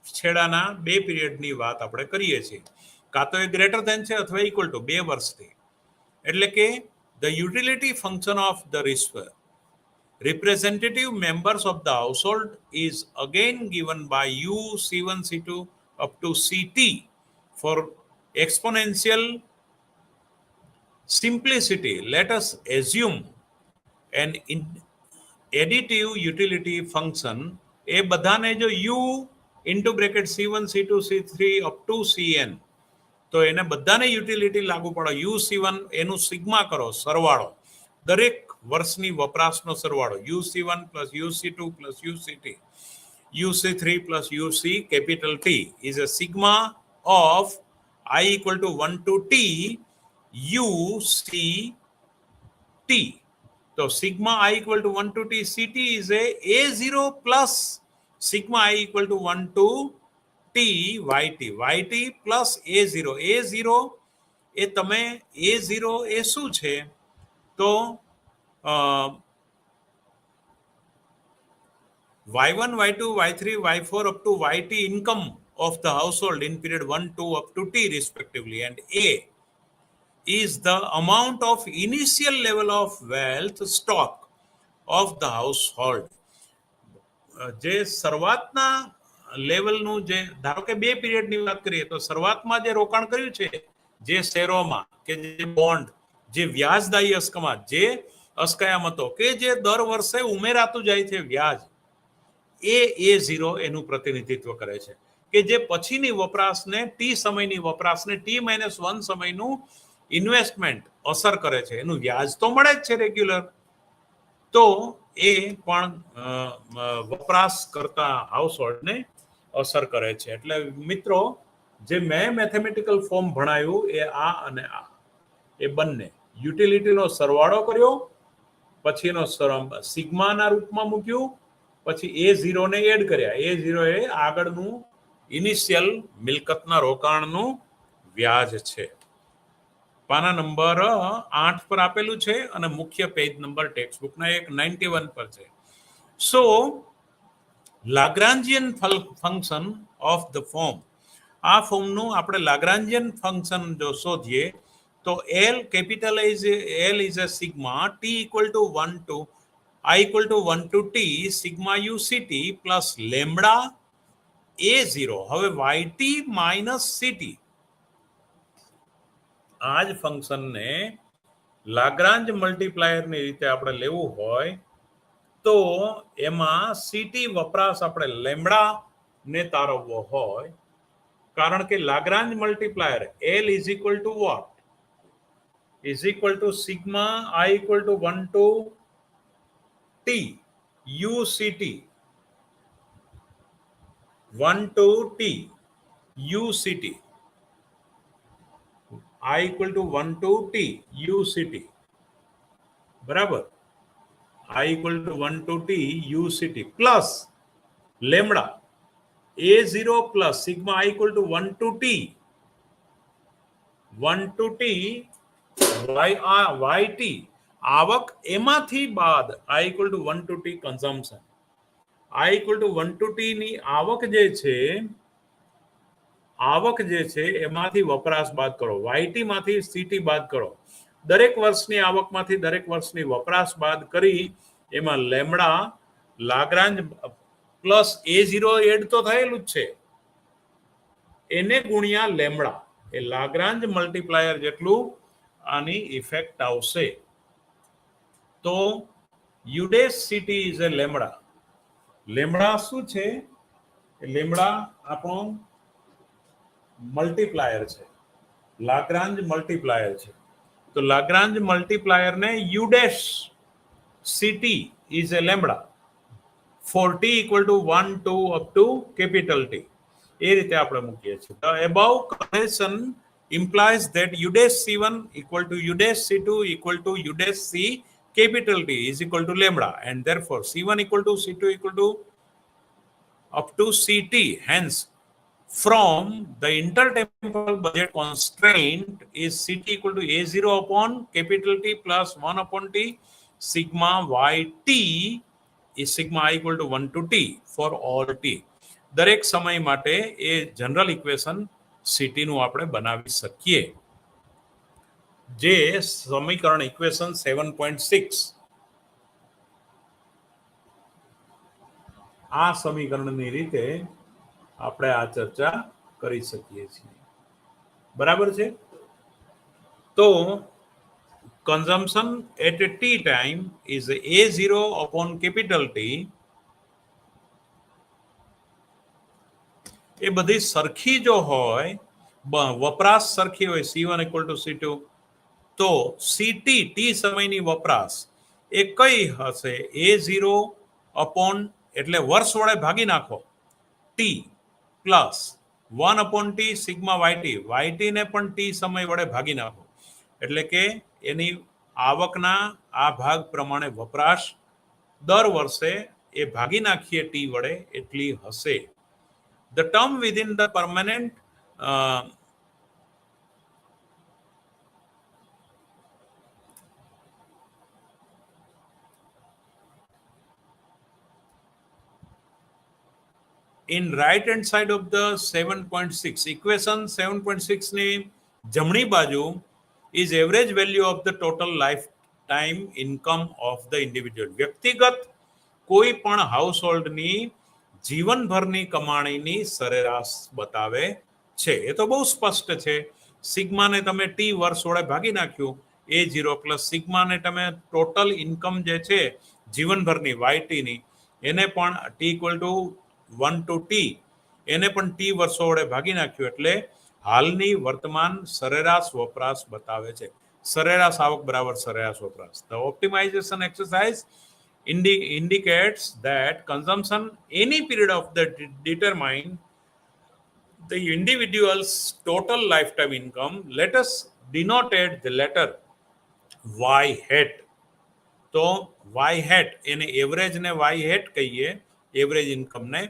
છેડાના 2 પીરિયડની વાત આપણે કરીએ છીએ કાં તો એ ગ્રેટર ધેન છે અથવા ઇક્વલ ટુ 2 વર્ષથી એટલે કે the utility function of the representative members of the household is again given by U C1 C2 up to CT for exponential simplicity. Let us assume an additive utility function એ બધાને જો U into bracket C1 C2 C3 up to Cn તો એને બધાને યુટિલિટી લાગુ પડે UC1 એનું સિગ્મા કરો સરવાળો દરેક વર્ષની વપરાશનો સરવાળો UC1 plus UC2 plus UCT UC3 plus UC capital T is a sigma of I equal to 1 to T UCT. So sigma I equal to 1 to T CT is a A0 plus sigma I equal to 1 to T YT plus A0 એ તમે A0 એ શું છે તો Y1 Y2 Y3 Y4 up to YT income of the household in period 1 2 up to T respectively and A is the amount of initial level of wealth stock of the household જે શરૂઆતના લેવલનું જે ધારો કે 2 પીરિયડની વાત કરીએ તો શરૂઆતમાં જે રોકાણ કર્યું છે જે શેરોમાં કે જે બોન્ડ જે વ્યાજદાયી જે અસ્કયામતો કે જે દર વર્ષે ઉમેરાતું જાય છે વ્યાજ એ A0 એનું પ્રતિનિધિત્વ કરે છે કે જે પછીની વપરાશને T સમયની વપરાશને T-1 સમયનું ઇન્વેસ્ટમેન્ટ અસર કરે છે એનું વ્યાજ તો મળે જ છે રેગ્યુલર તો એ પણ વપરાશ કરતા હાઉસહોલ્ડને અસર કરે છે એટલે મિત્રો જે મેં મેથેમેટિકલ ફોર્મ ભણાયું એ આ અને આ એ બંને યુટિલિટીનો સરવાળો કર્યો પછીનો સિગ્માના રૂપમાં મૂક્યું પછી A0 ને એડ કર્યા A0 એ આગળનું ઇનિશિયલ મિલકતના રોકાણનું વ્યાજ છે પાના નંબર 8 પર આપેલું છે અને મુખ્ય પેજ નંબર ટેક્સ્ટબુકના 91 પર છે સો Lagrangian function of the form આ ફોર્મનું આપણે Lagrangian function જો શોધીએ તો L capitalize L is a sigma T equal to 1 to I equal to 1 to T sigma UCT plus lambda A0 હવે YT minus CT આ જ ફંક્શનને લાગ્રાન્જ મલ્ટીપ્લાયરની રીતે આપણે લેવું હોય તો એમાં સીટી વપરાશ આપણે લેમ્બડા ને તારવવો હોય કારણ કે લાગ્રાન્જ multiplier L is equal to what is equal to sigma I equal to 1 to T UCT 1 to T UCT I equal to 1 to T UCT બરાબર I equal to 1 to T UCT plus lambda A0 plus sigma I equal to 1 to T 1 to T YT આવક એમાંથી બાદ I equal to 1 to T consumption I equal to 1 to T ની આવક જે છે એમાંથી વપરાશ બાદ કરો YT માંથી CT બાદ કરો દરેક વર્ષની આવકમાંથી દરેક વર્ષની વપરાશ બાદ કરી એમાં લેમ્બડા લાગ્રાન્જ પ્લસ A0 એડ તો થયેલું જ છે એને ગુણ્યા લેમ્બડા એ લાગ્રાન્જ મલ્ટીપ્લાયર જેટલું આની ઇફેક્ટ આવશે તો યુડેસ CT is A lambda lambda શું છે લેમ્બડા આપણો મલ્ટીપ્લાયર છે લાગ્રાંજ મલ્ટીપ્લાયર છે. તો લાગ્રાંજ મલ્ટીપ્લાયરને u dash ct is a lambda for t equal to 1 2 up to capital T. એ રીતે આપણે મૂકીએ છીએ. The above condition implies that u dash c1 equal to u dash c2 equal to u dash c capital T is equal to lambda, and therefore c1 equal to c2 equal to up to ct. Hence, from the intertemporal budget constraint is ct equal to a0 upon capital T plus 1 upon t sigma yt is sigma I equal to 1 to t for all t. દરેક સમય માટે એ જનરલ ઇક્વેશન ct નું આપણે બનાવી શકીએ, જે સમીકરણ ઇક્વેશન 7.6. આ સમીકરણની રીતે આપણે આ ચર્ચા કરી શકીએ છીએ. બરાબર છે? તો consumption at a t time is a0 upon capital T. એ બધી સરખી જો હોય, વપરાશ સરખી હોય, c1 equal to c2, તો ct t સમયની વપરાશ એ કઈ હશે? a0 upon એટલે વર્ષ વડે ભાગી નાખો t plus 1 upon t sigma yt ને પણ t સમય વડે ભાગી નાખો, એટલે કે એની આવકના આ ભાગ પ્રમાણે વપરાશ દર વર્ષે એ ભાગી નાખીએ t વડે એટલી હશે. The term within the permanent in right hand side of the 7.6 equation 7.6 ની જમણી બાજુ is average value of the total lifetime income of the individual. વ્યક્તિગત કોઈ પણ હાઉસહોલ્ડની જીવનભરની કમાણીની સરેરાશ બતાવે છે. એ તો બહુ સ્પષ્ટ છે. સિગ્માને તમે ટી વર્ષ વડે ભાગી નાખ્યું, a0 પ્લસ સિગ્માને તમે ટોટલ ઇન્કમ જે છે જીવનભરની ytની, એને પણ t equal to 1 to t, એને પણ t વર્ષો વડે ભાગી નાખ્યું, એટલે હાલની વર્તમાન સરેરાશ વપરાશ બતાવે છે. સરેરાશ આવક બરાબર સરેરાશ વપરાશ. The optimization exercise indicates that consumption any period of the determine the individual's total lifetime income. Let us denote the letter y hat. તો y hat એને એવરેજ ને y hat કહીએ, એવરેજ ઇન્કમ ને.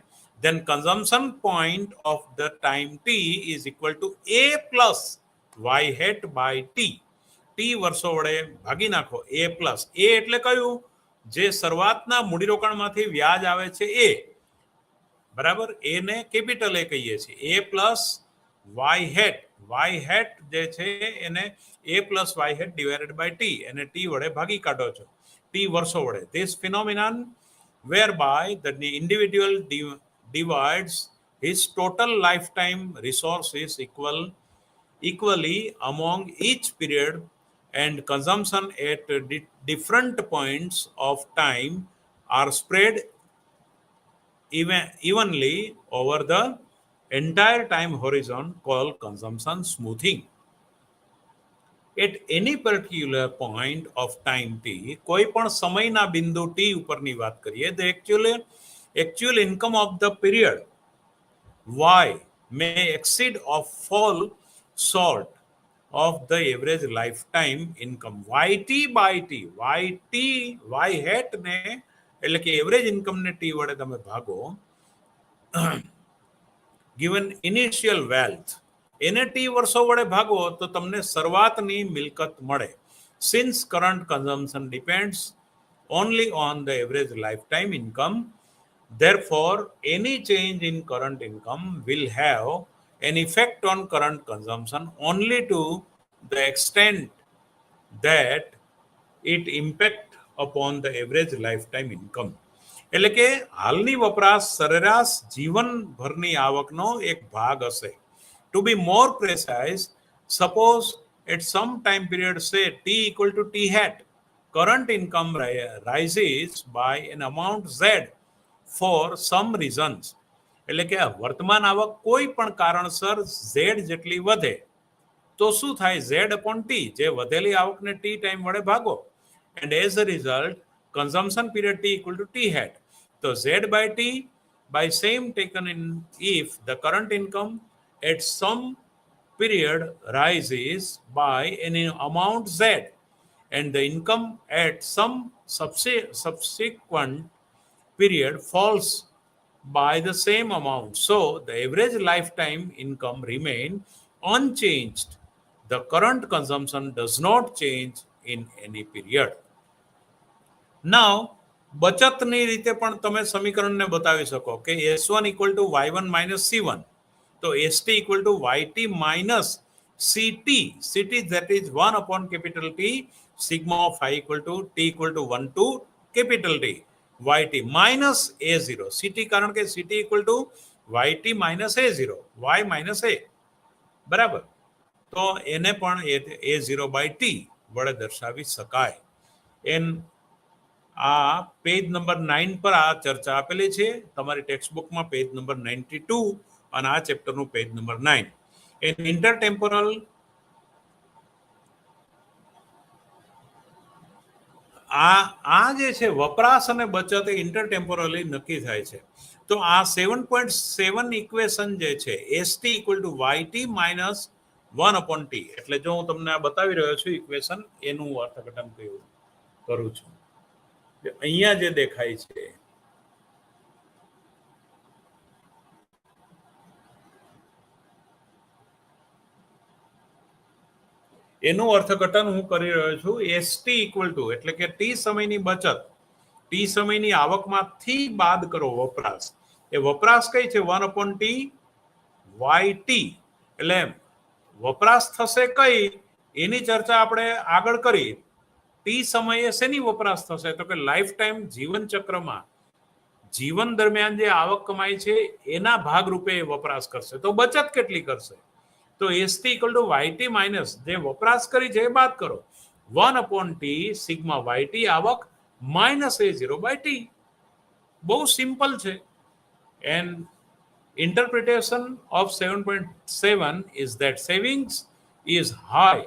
Then consumption point of the time t is equal to a plus y hat by t. t વર્ષો વડે ભાગી નાખો, a plus. a એટલે કયું? જે શરૂઆતના મૂડીરોકાણમાંથી વ્યાજ આવે છે એ, બરાબર, એને કેપિટલ એ કહીએ છીએ. a plus y hat, y hat જે છે એને a plus y hat divided by t, એને t વડે ભાગી કાઢો છો, t વર્ષો વડે. This phenomenon whereby the individual divides his total lifetime resources equally among each period and consumption at different points of time are spread evenly over the entire time horizon, called consumption smoothing. At any particular point of time t, કોઈ પણ સમયના બિંદુ t ઉપરની વાત કરીએ, the actual income of the period y may exceed or fall short of the average lifetime income. yt by t, y hat ને એટલે કે એવરેજ ઇન્કમ ને t વડે તમે ભાગો. given initial wealth, એને t વર્ષો વડે ભાગો તો તમને શરૂઆતની મિલકત મળે. Since current consumption depends only on the average lifetime income, therefore any change in current income will have an effect on current consumption only to the extent that it impact upon the average lifetime income. એટલે કે હાલની વપરાશ સરેરાશ જીવનભરની આવકનો એક ભાગ હશે. To be more precise, suppose at some time period, say t equal to t hat, current income rises by an amount z for some reasons. એટલે કે વર્તમાન આવક કોઈ પણ કારણસર z જેટલી વધે, તો શું થાય? Z upon T, જે વધેલી આવકને T ટાઈમ વડે ભાગો, and as a result consumption period T equal to T hat. So Z by T by same taken in if the current income at some period rises by an amount Z and the income at some subsequent period falls by the same amount. So the average lifetime income remain unchanged. The current consumption does not change in any period. Now બચતની રીતે પણ તમે સમીકરણને બતાવી શકો કે S1 equal to Y1 minus C1. તો ST equal to YT minus CT. CT that is 1 upon capital T sigma of I equal to T equal to 1 to capital T. YT minus A0. CT કારણ કે CT equal to YT minus A0. Y minus A. બરાબર. તો એને પણ A0 by T વડે દર્શાવી શકાય. આ પેજ નંબર 9 પર આ ચર્ચા આપેલી છે તમારી ટેક્સ્ટ બુકમાં, પેજ નંબર 92 અને આ ચેપ્ટરનું પેજ નંબર 9. એન ઇન્ટરટેમ્પોરલ આ જે છે વપરાશ અને બચત એ ઇન્ટરટેમ્પોરલી નક્કી થાય છે. તો આ 7.7 ઇક્વેશન જે છે ST equal to YT minus 1 upon T, એટલે જો હું તમને આ બતાવી રહ્યો છું ઇક્વેશન, એનું અર્થઘટન કરું છું. અહીંયા જે દેખાય છે એનું અર્થઘટન હું કરી રહ્યો છું. ST ઇક્વલ ટુ એટલે કે ટી સમયની બચત, ટી સમયની આવકમાંથી બાદ કરો વપરાશ. એ વપરાશ કઈ છે? 1 upon T YT. એટલે વપરાશ થશે કઈ એની ચર્ચા આપણે આગળ કરી. ટી સમયે શેની વપરાશ થશે? તો કે લાઈફ ટાઈમ જીવન ચક્રમાં જીવન દરમિયાન જે આવક કમાય છે એના ભાગરૂપે વપરાશ કરશે. તો બચત કેટલી કરશે? તો ST equal to YT minus જે વપરાશ કરી છે એ બાદ કરો. 1 upon T સિગ્મા YT આવક માઇનસ A0 by T. બહુ સિમ્પલ છે. And interpretation of 7.7 is that savings is high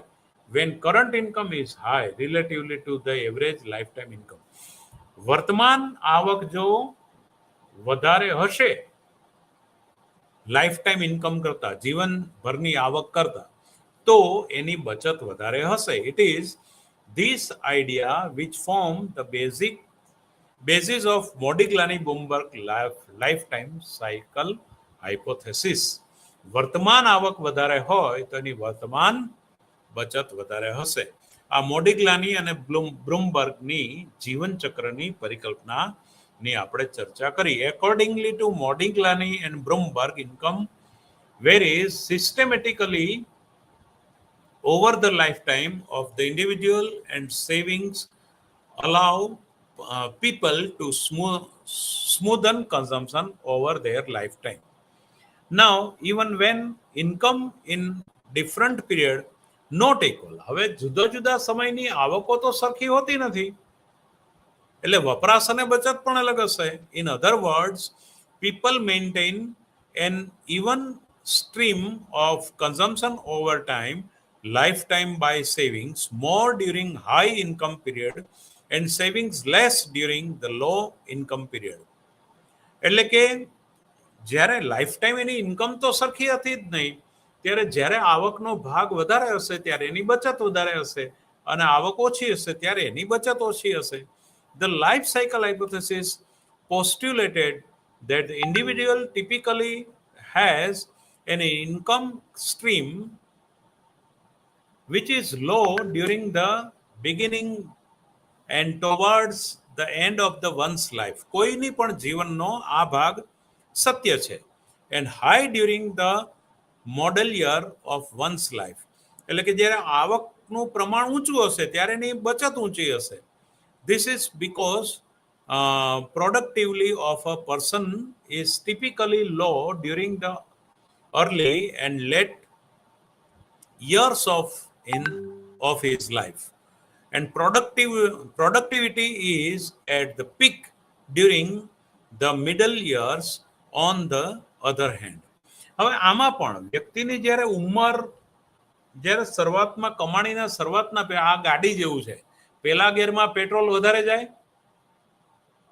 when current income is high relatively to the average lifetime income. વર્તમાન આવક જો વધારે હશે લાઈફ ટાઈમ ઇન્કમ કરતા, જીવનભરની આવક કરતા, તો એની બચત વધારે હશે. It is this idea which form the basis of Modigliani-Bloomberg lifetime cycle hypothesis. વર્તમાન આવક વધારે હોય તો એની વર્તમાન બચત વધારે હશે. આ મોડિગ્લાની અને બ્લૂમબર્ગની જીવન ચક્રની પરિકલ્પનાની આપણે ચર્ચા કરી. Accordingly to Modigliani and Bloomberg, income varies systematically over the lifetime of the individual and savings allow people to smoothen consumption over their lifetime. Now, even when income in different period not equal, હવે જુદા જુદા સમયની આવકો તો સરખી હોતી નથી, એટલે વપરાશ અને બચત પણ અલગ હશે. In other words, people maintain an even stream of consumption over time, lifetime by savings more during high income period and savings less during the low income period. એટલે કે જ્યારે લાઈફ ટાઈમ એની ઇન્કમ તો સરખી હતી જ નહીં, ત્યારે જ્યારે આવકનો ભાગ વધારે હશે ત્યારે એની બચત વધારે હશે, અને આવક ઓછી હશે ત્યારે એની બચત ઓછી હશે. The life cycle hypothesis postulated that the individual typically has an income stream which is low during the beginning and towards the end of the one's life. કોઈની પણ જીવનનો આ ભાગ સત્ય છે. And high during the model year of one's life. એટલે કે જ્યારે આવકનું પ્રમાણ ઊંચું હશે ત્યારે એની બચત ઊંચી હશે. This is because productivity of a person is typically low during the early and late years of his life, and productivity is at the peak during the middle years on the other hand. હવે આમાં પણ વ્યક્તિની જ્યારે ઉંમર જ્યારે શરૂઆતમાં કમાણીના શરૂઆતના આ ગાડી જેવું છે, પહેલા ગેરમાં પેટ્રોલ વધારે જાય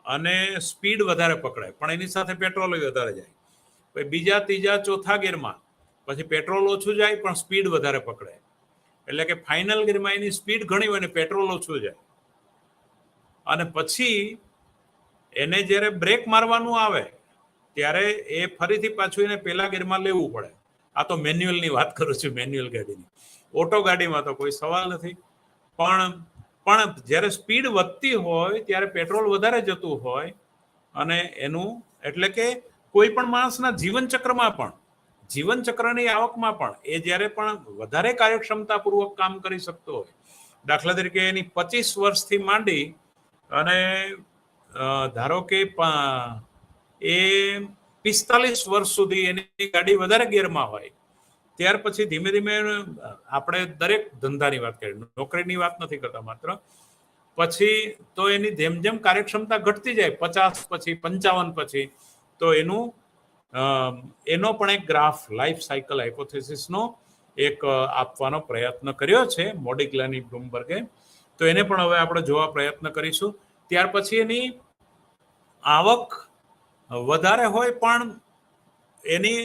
અને સ્પીડ વધારે પકડાય, પણ એની સાથે પેટ્રોલ વધારે જાય. પછી બીજા ત્રીજા ચોથા ગેરમાં પછી પેટ્રોલ ઓછું જાય પણ સ્પીડ વધારે પકડાય. એટલે કે ફાઇનલ ગેરમાં એની સ્પીડ ઘણી હોય ને પેટ્રોલ ઓછું જાય. અને પછી એને જ્યારે બ્રેક મારવાનું આવે ત્યારે એ ફરીથી પાછું એને પહેલા ગેરમાં લેવું પડે. આ તો મેન્યુઅલની વાત કરું છું, મેન્યુઅલ ગાડીની. ઓટો ગાડીમાં તો કોઈ સવાલ નથી. પણ જ્યારે સ્પીડ વધતી હોય ત્યારે પેટ્રોલ વધારે જતું હોય અને એનું એટલે કે કોઈ પણ માણસના જીવનચક્રમાં પણ, જીવનચક્રની આવકમાં પણ એ જ્યારે પણ વધારે કાર્યક્ષમતાપૂર્વક કામ કરી શકતો હોય, દાખલા તરીકે એની 25 વર્ષથી માંડી અને ધારો કે એ 45 વર્ષ સુધી એની ગાડી વધારે ગેરમાં હોય, ત્યાર પછી ધીમે ધીમે આપણે દરેક ધંધાની વાત કરીએ, નોકરીની વાત નથી કરતા માત્ર, પછી તો એની જેમ જેમ કાર્યક્ષમતા ઘટતી જાય 50 પછી 55 પછી, તો એનો પણ એક ગ્રાફ લાઈફ સાયકલ હાઇપોથેસિસનો એક આપવાનો પ્રયત્ન કર્યો છે મોડિગ્લાની બ્લુમબર્ગે. તો એને પણ હવે આપણે જોવા પ્રયત્ન કરીશું. ત્યાર પછી એની આવક વધારે હોય પણ એની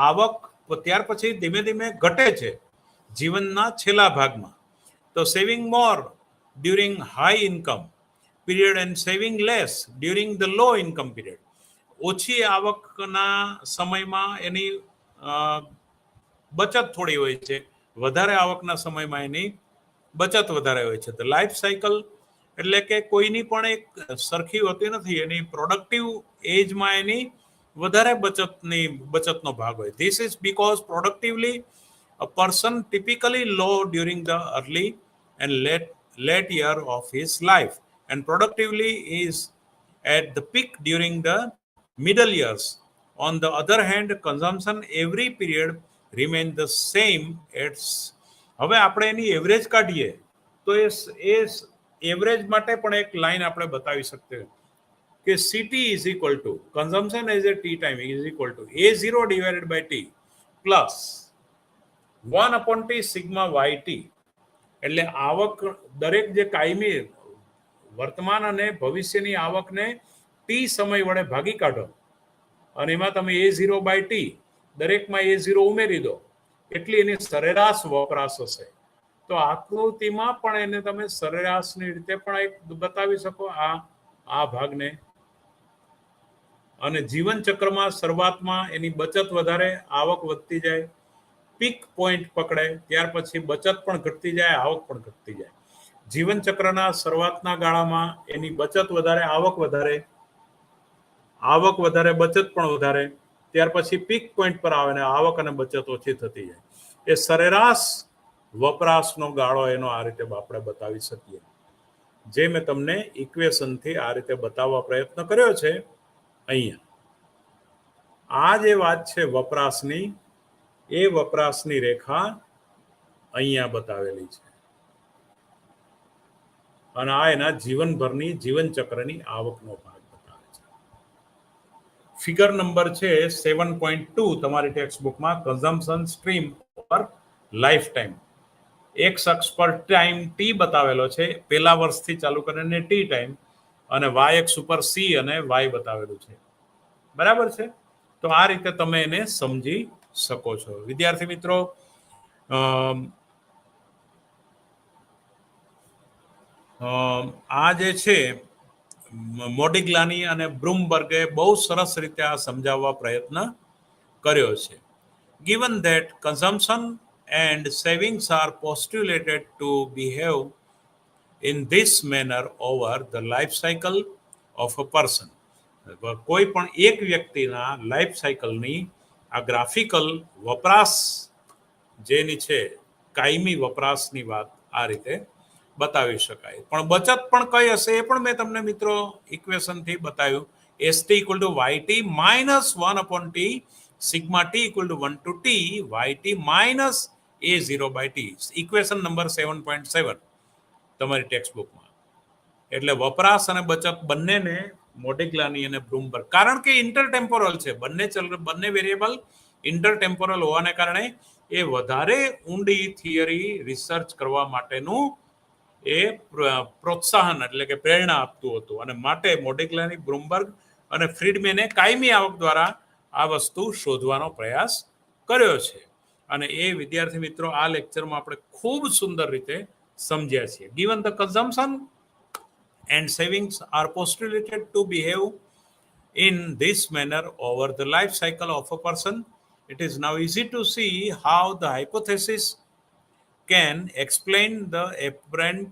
આવક ત્યાર પછી ધીમે ધીમે ઘટે છે જીવનના છેલ્લા ભાગમાં. તો saving more during high income period and saving less during the low income period. ઓછી આવકના સમયમાં એની બચત થોડી હોય છે, વધારે આવકના સમયમાં એની બચત વધારે હોય છે. તો લાઈફ સાયકલ એટલે કે કોઈની પણ એક સરખી હોતી નથી. એની પ્રોડક્ટિવ એજમાં એની વધારે બચતનો ભાગ હોય. This is because productively a person typically low during the early and late year of his life and productively is at the peak during the middle years. On the other hand, consumption every period remain the same. હવે આપણે એની એવરેજ કાઢીએ તો એ એવરેજ માટે પણ એક લાઈન આપણે બતાવી શકીએ કે CT is equal to consumption as a T time is equal to A0 divided by T plus 1/T sigma YT. એટલે આવક દરેક જે કાયમી વર્તમાન અને ભવિષ્યની આવકને T સમય વડે ભાગી કાઢો અને એમાં તમે A0/T દરેકમાં A0 ઉમેરી દો, એટલી એની સરેરાશ વપરાશ હશે. તો આકૃતિમાં પણ એને તમે સરેરાશની રીતે પણ એક બતાવી શકો આ ભાગને. અને જીવન ચક્રમાં શરૂઆતમાં એની બચત વધારે, આવક વધતી જાય, પીક પોઈન્ટ પકડે, ત્યાર પછી બચત પણ ઘટતી જાય, આવક પણ ઘટતી જાય. જીવન ચક્રના શરૂઆતના ગાળામાં એની બચત વધારે, આવક વધારે, બચત પણ વધારે, ત્યાર પછી પીક પોઈન્ટ પર આવે ને આવક અને બચત ઓછી થતી જાય. એ સરેરાશ વપરાશનો ગાળો એનો આ રીતે આપણે બતાવી શકીએ. જે મેં તમને ઇક્વેશનથી આ રીતે બતાવવા પ્રયત્ન કર્યો છે. અહીંયા આ જે વાત છે વપરાશની, એ વપરાશની રેખા અહીંયા બતાવેલી છે અને આ એના જીવનભરની જીવનચક્રની આવકનો ભાગ બતાવે છે. ફિગર નંબર છે 7.2 તમારી ટેક્સ્ટ બુકમાં, consumption stream over life time. એક અક્ષ પર ટાઈમ T બતાવેલો છે, પહેલા વર્ષથી ચાલુ કરીને T ટાઈમ, અને Y અક્ષ ઉપર C અને Y બતાવેલું છે. બરાબર છે? તો આ રીતે તમે એને સમજી શકો છો. વિદ્યાર્થી મિત્રો, આ જે છે મોડિગ્લાની અને બ્લુમબર્ગે બહુ સરસ રીતે આ સમજાવવા પ્રયત્ન કર્યો છે. Given that consumption and savings are postulated to behave in this manner over the life cycle of a person. કોઈ પણ એક વ્યક્તિના લાઈફ સાયકલની આ ગ્રાફિકલ વપરાશ જેની છે, કાયમી વપરાશની વાત આ રીતે બતાવી શકાય. પણ બચત પણ કઈ હશે એ પણ મેં તમને મિત્રો ઇક્વેશનથી બતાવ્યું. ST = YT minus 1/T sigma T = 1 to T YT minus A0/T. Equation number 7.7 તમારી ટેક્સ્ટ બુકમાં. એટલે વપરાશ અને બચત બંનેને મોડિગ્લાની અને બ્લુમબર્ગ, કારણ કે ઇન્ટરટેમ્પોરલ છે, બંને વેરિયેબલ ઇન્ટરટેમ્પોરલ હોવાને કારણે એ વધારે ઊંડી થિયરી રિસર્ચ કરવા માટેનું એ પ્રોત્સાહન એટલે કે પ્રેરણા આપતું હતું અને માટે મોડિગ્લાની, બ્લુમબર્ગ અને ફ્રીડમેને કાયમી આવક દ્વારા આ વસ્તુ શોધવાનો પ્રયાસ કર્યો છે. અને એ વિદ્યાર્થી મિત્રો આ લેક્ચરમાં આપણે ખૂબ સુંદર રીતે સમજ્યા છીએ. Given the consumption and savings are postulated to behave in this manner over the life cycle of a person, it is now easy to see how the hypothesis can explain the apparent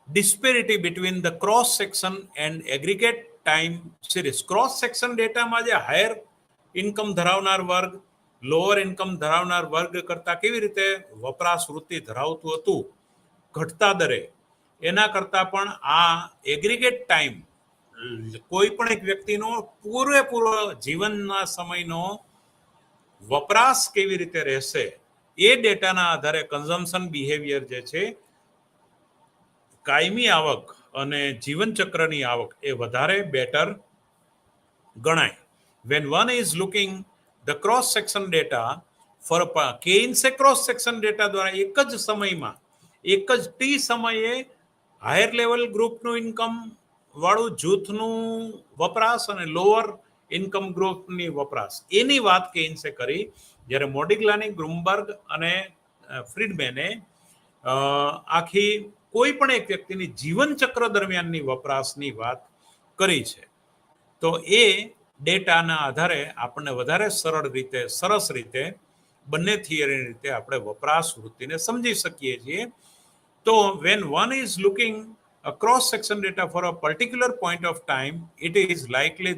disparity between the cross section and aggregate time series. Cross section ડેટામાં જે હાયર ઇન્કમ ધરાવનાર વર્ગ લોઅર ઇન્કમ ધરાવનાર વર્ગ કરતા કેવી રીતે વપરાશ વૃત્તિ ધરાવતું હતું ઘટતા દરે, એના કરતા પણ આ એગ્રીગેટ ટાઈમ કોઈ પણ એક વ્યક્તિનો પૂરેપૂરો જીવનના સમયનો વપરાશ કેવી રીતે રહેશે એ ડેટાના આધારે કન્ઝમ્પશન બિહેવિયર જે છે કાયમી આવક અને જીવન ચક્રની આવક એ વધારે બેટર ગણાય. When one is looking the cross section data for કેઇન્સે ક્રોસ સેક્શન ડેટા દ્વારા એક જ સમયમાં એક જ ટી સમયે હાયર લેવલ ગ્રુપનું ઇન્કમ વાળું જૂથનું વપરાશ અને લોઅર ઇન્કમ ગ્રુપની વપરાશ એની વાત કેઇન્સે કરી, જ્યારે મોડિગ્લાની, બ્લુમબર્ગ અને ફ્રીડમેને આખી કોઈ પણ એક વ્યક્તિની જીવન ચક્ર દરમિયાનની વપરાશની વાત કરી છે. તો એ ડેટાના આધારે આપણને વધારે સરળ રીતે, સરસ રીતે બંને થિયરીની રીતે આપણે વપરાશ વૃત્તિને સમજી શકીએ છીએ. તો when one is looking across section data for a particular point of time, it is likely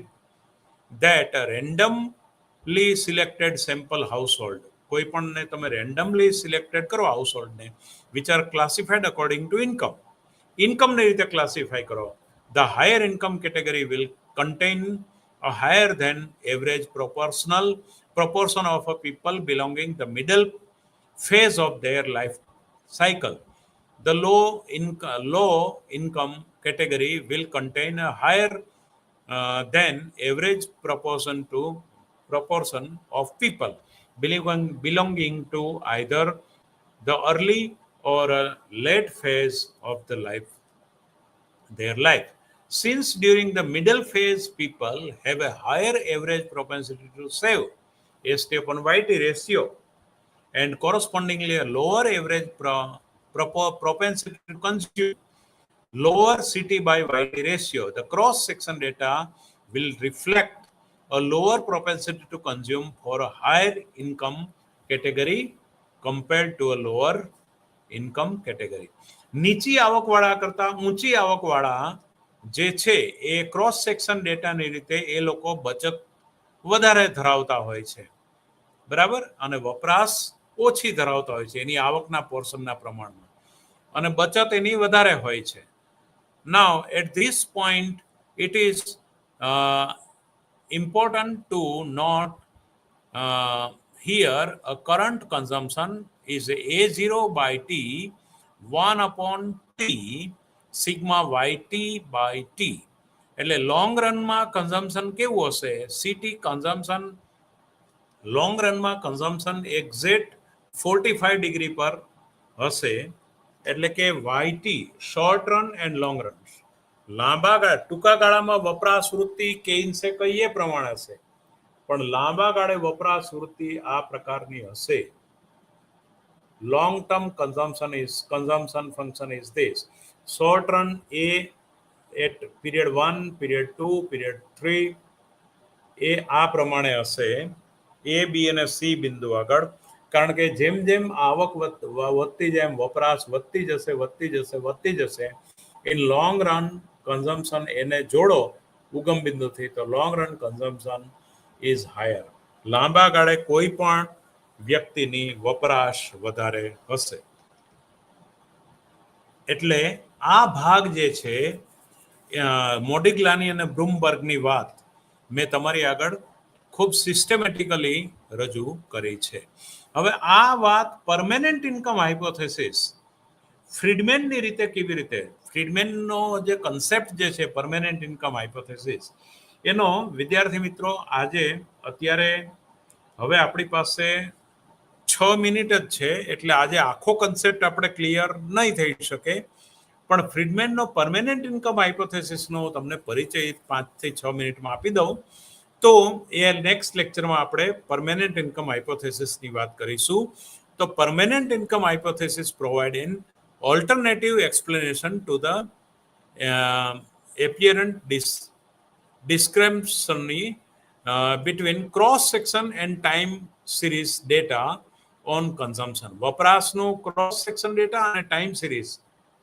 that a randomly selected sample household, કોઈ પણને તમે રેન્ડમલી સિલેક્ટેડ કરો હાઉસહોલ્ડને, which are classified according to income, ઇન્કમને રીતે ક્લાસિફાય કરો, the higher income category will contain a higher than average proportion of a people belonging the middle phase of their life cycle. The low income category will contain a higher than average proportion of people belonging to either the early or a late phase of their life. Since during the middle phase people have a higher average propensity to save, ST/YT ratio, and correspondingly a lower average propensity to consume, lower CT/YT ratio, the cross section data will reflect a lower propensity to consume for a higher income category compared to a lower income category. નીચી આવકવાળા કરતા ઊંચી આવકવાળા જે છે એ ક્રોસ સેક્શન ડેટાની રીતે એ લોકો બચત વધારે ધરાવતા હોય છે, બરાબર, અને વપરાશ ઓછી ધરાવતા હોય છે એની આવકના પોર્શનના પ્રમાણમાં, અને બચત એની વધારે હોય છે. Now at this point it is important to note here a current consumption is A0 by T 1 upon T sigma YT by T. એટલે લોંગ રનમાં કન્ઝમ્પશન કેવું હશે? સીટી કન્ઝમ્પશન લોંગ રનમાં કન્ઝમ્પશન એક્ઝેક્ટ 45 ડિગ્રી પર હશે, એટલે કે YT short run and long run. લાંબા ગાળા, ટૂંકા ગાળામાં વપરાશ વૃત્તિ કેઇન્સે કહીએ પ્રમાણે હશે, પણ લાંબા ગાળે વપરાશ વૃત્તિ આ પ્રકારની હશે. Long term consumption function is this. Short run A at period 1, period 2, period 3 એ આ પ્રમાણે હશે, A, B અને C બિંદુ આગળ. કારણ કે જેમ જેમ આવક વધતી જાય એમ વપરાશ વધતી જશે. ઇન લોંગ રન કન્ઝમ્પશન એને જોડો ઉગમ બિંદુથી તો long run consumption is higher. લાંબા ગાળે કોઈ પણ વ્યક્તિની વપરાશ વધારે હશે. એટલે આ ભાગ જે છે મોડિગ્લાની અને બ્લુમબર્ગની વાત મેં તમારી આગળ ખૂબ સિસ્ટમેટિકલી રજૂ કરી છે. હવે આ વાત પરમેનન્ટ ઇન્કમ હાઇપોથેસિસ ફ્રીડમેનની રીતે કેવી રીતે, ફ્રીડમેનનો જે કન્સેપ્ટ જે છે પરમેનન્ટ ઇન્કમ હાઇપોથેસિસ, એનો વિદ્યાર્થી મિત્રો આજે અત્યારે હવે આપણી પાસે 6 મિનિટ જ છે, એટલે આજે આખો કન્સેપ્ટ આપણે ક્લિયર નહીં થઈ શકે, પણ ફ્રીડમેનનો પરમેનન્ટ ઇન્કમ હાઇપોથેસિસનો તમને પરિચય 5 થી 6 મિનિટમાં આપી દઉં તો એ નેક્સ્ટ લેક્ચરમાં આપણે પરમેનન્ટ ઇન્કમ હાઇપોથેસિસની વાત કરીશું. તો permanent income hypothesis provide an alternative explanation to the apparent discrepancy between cross section and time series data on consumption. વપરાશનું ક્રોસ સેક્શન ડેટા અને ટાઈમ સિરીઝ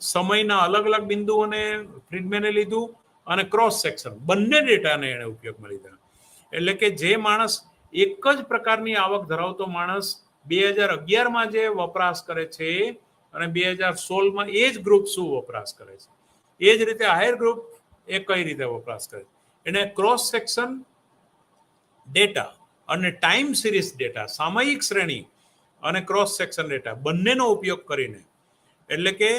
સમયના અલગ અલગ બિંદુઓને ફ્રીડમેને લીધું અને ક્રોસ સેક્શન બંને ડેટાને એણે ઉપયોગમાં લીધા. એટલે કે જે માણસ એક જ પ્રકારની આવક ધરાવતો માણસ 2011માં જે વપરાશ કરે છે અને 2016માં એ જ ગ્રુપ શું વપરાશ કરે છે, એ જ રીતે હાયર ગ્રુપ એ કઈ રીતે વપરાશ કરે, એને ક્રોસ સેક્શન ડેટા અને ટાઈમ સિરીઝ ડેટા સામયિક શ્રેણી અને ક્રોસ સેક્શન ડેટા બંનેનો ઉપયોગ કરીને, એટલે કે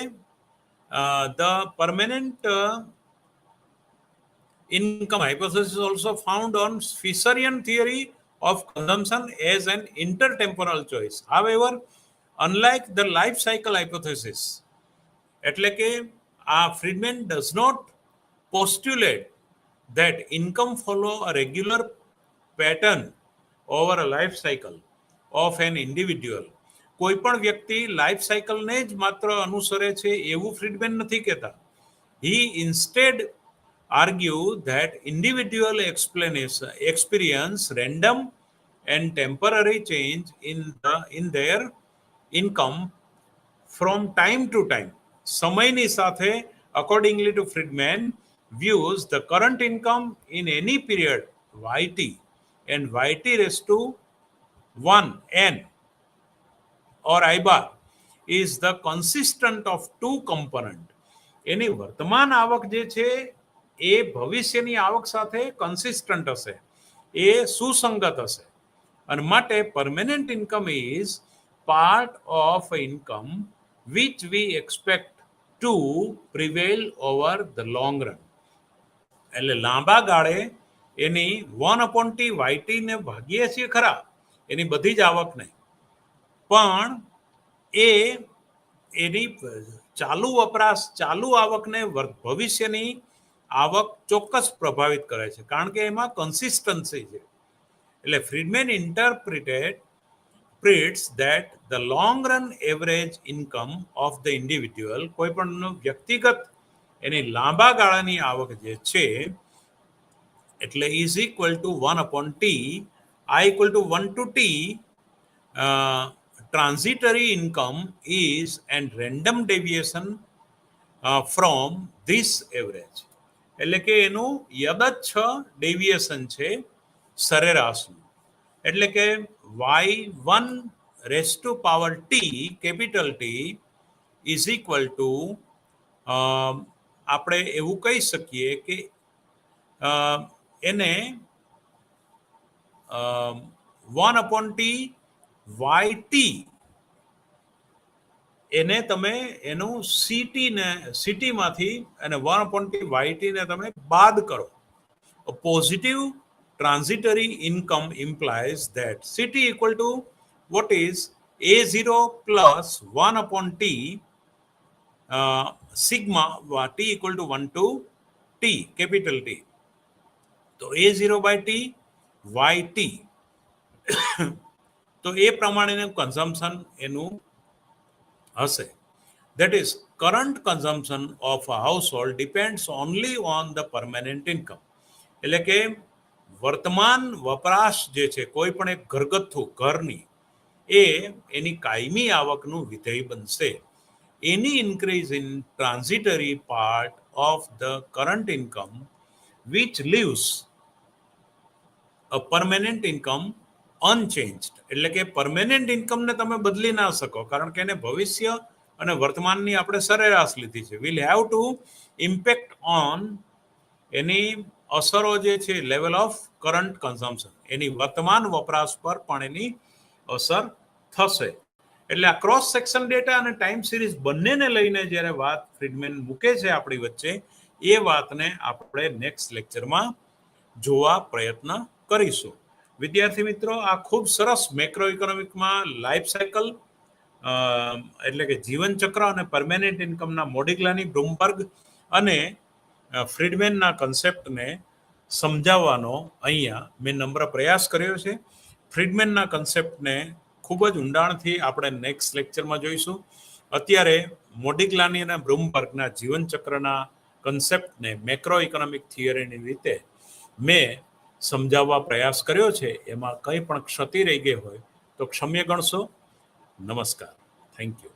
the permanent income hypothesis is also found on Fisherian theory of consumption as an intertemporal choice. However, unlike the life cycle hypothesis, એટલે કે આ Friedman does not postulate that income follow a regular pattern over a life cycle of an individual. કોઈ પણ વ્યક્તિ લાઈફ સાયકલને જ માત્ર અનુસરે છે એવું ફ્રીડમેન નથી કહેતા. He instead argue that individual experience random and temporary change in their income from time to time. સમયની સાથે accordingly to Friedman views the current income in any period yt and yt raised to 1 n or I bar is the consistent of two component. એની વર્તમાન આવક જે છે એ ભવિષ્યની આવક સાથે કન્સિસ્ટન્ટ હશે, એ સુસંગત હશે, અને માટે permanent income is part of income which we expect to prevail over the long run. એટલે લાંબા ગાળે એની 1/t YT ને ભાગીએ છીએ ખરા એની બધી જ આવકને, પણ એ એની ચાલુ વપરાશ ચાલુ આવકને ભવિષ્યની આવક ચોક્કસ પ્રભાવિત કરે છે, કારણ કે એમાં કન્સિસ્ટન્સી છે. એટલે Friedman interprets that the long run average income of the individual, કોઈ પણ વ્યક્તિગત એની લાંબા ગાળાની આવક જે છે એટલે is equal to 1/t, I equal to 1 to t. Transitory income is and random deviation from this average. એટલે કે એનું યદચ્છ ડેવિએશન છે સરેરાશનું. એટલે કે y1 raised to power t capital T is equal to આપણે એવું કહી શકીએ કે એને 1/t YT એને તમે એનું સીટીમાંથી અને 1/t YT ને તમે બાદ કરો. A positive transitory income implies that CT equal to what is A0 plus 1/t sigma T equal to 1 to T capital T. તો A0 by T YT તો એ પ્રમાણેનું કન્ઝમ્પશન એનું હશે. That is, current consumption of a household depends only on the permanent income. એટલે કે વર્તમાન વપરાશ જે છે કોઈ પણ એક ઘરગથ્થુ ઘરની એ એની કાયમી આવકનું વિધેય બનશે. Any increase in transitory part of the current income which leaves a permanent income unchanged, એટલે કે પરમેનન્ટ ઇન્કમને તમે બદલી ના શકો, કારણ કે એને ભવિષ્ય અને વર્તમાનની આપણે સરેરાશ લીધી છે. Will have to impact on એની અસરો જે છે લેવલ ઓફ કરંટ કન્ઝમ્પશન, એની વર્તમાન વપરાશ પર પણ એની અસર થશે. એટલે આ ક્રોસ સેક્શન ડેટા અને ટાઈમ સિરીઝ બંનેને લઈને જ્યારે વાત ફ્રીડમેન મૂકે છે આપણી વચ્ચે, એ વાતને આપણે નેક્સ્ટ લેક્ચરમાં જોવા પ્રયત્ન કરીશું. વિદ્યાર્થી મિત્રો, આ ખૂબ સરસ મેક્રો ઇકોનોમિકમાં લાઈફ સાયકલ એટલે કે જીવન ચક્ર અને પરમેનન્ટ ઇન્કમના મોડિગ્લાની, બ્લુમબર્ગ અને ફ્રીડમેનના કન્સેપ્ટને સમજાવવાનો અહીંયા મેં નમ્ર પ્રયાસ કર્યો છે. ફ્રીડમેનના કન્સેપ્ટને ખૂબ જ ઊંડાણથી આપણે નેક્સ્ટ લેક્ચરમાં જોઈશું. અત્યારે મોડિગ્લાની અને બ્લુમબર્ગના જીવન ચક્રના કન્સેપ્ટને મેક્રો ઇકોનોમિક થિયરીની રીતે મેં સમજાવવા પ્રયાસ કર્યો છે. એમાં કંઈ પણ ક્ષતિ રહી ગઈ હોય તો ક્ષમ્ય ગણશો. નમસ્કાર. Thank you.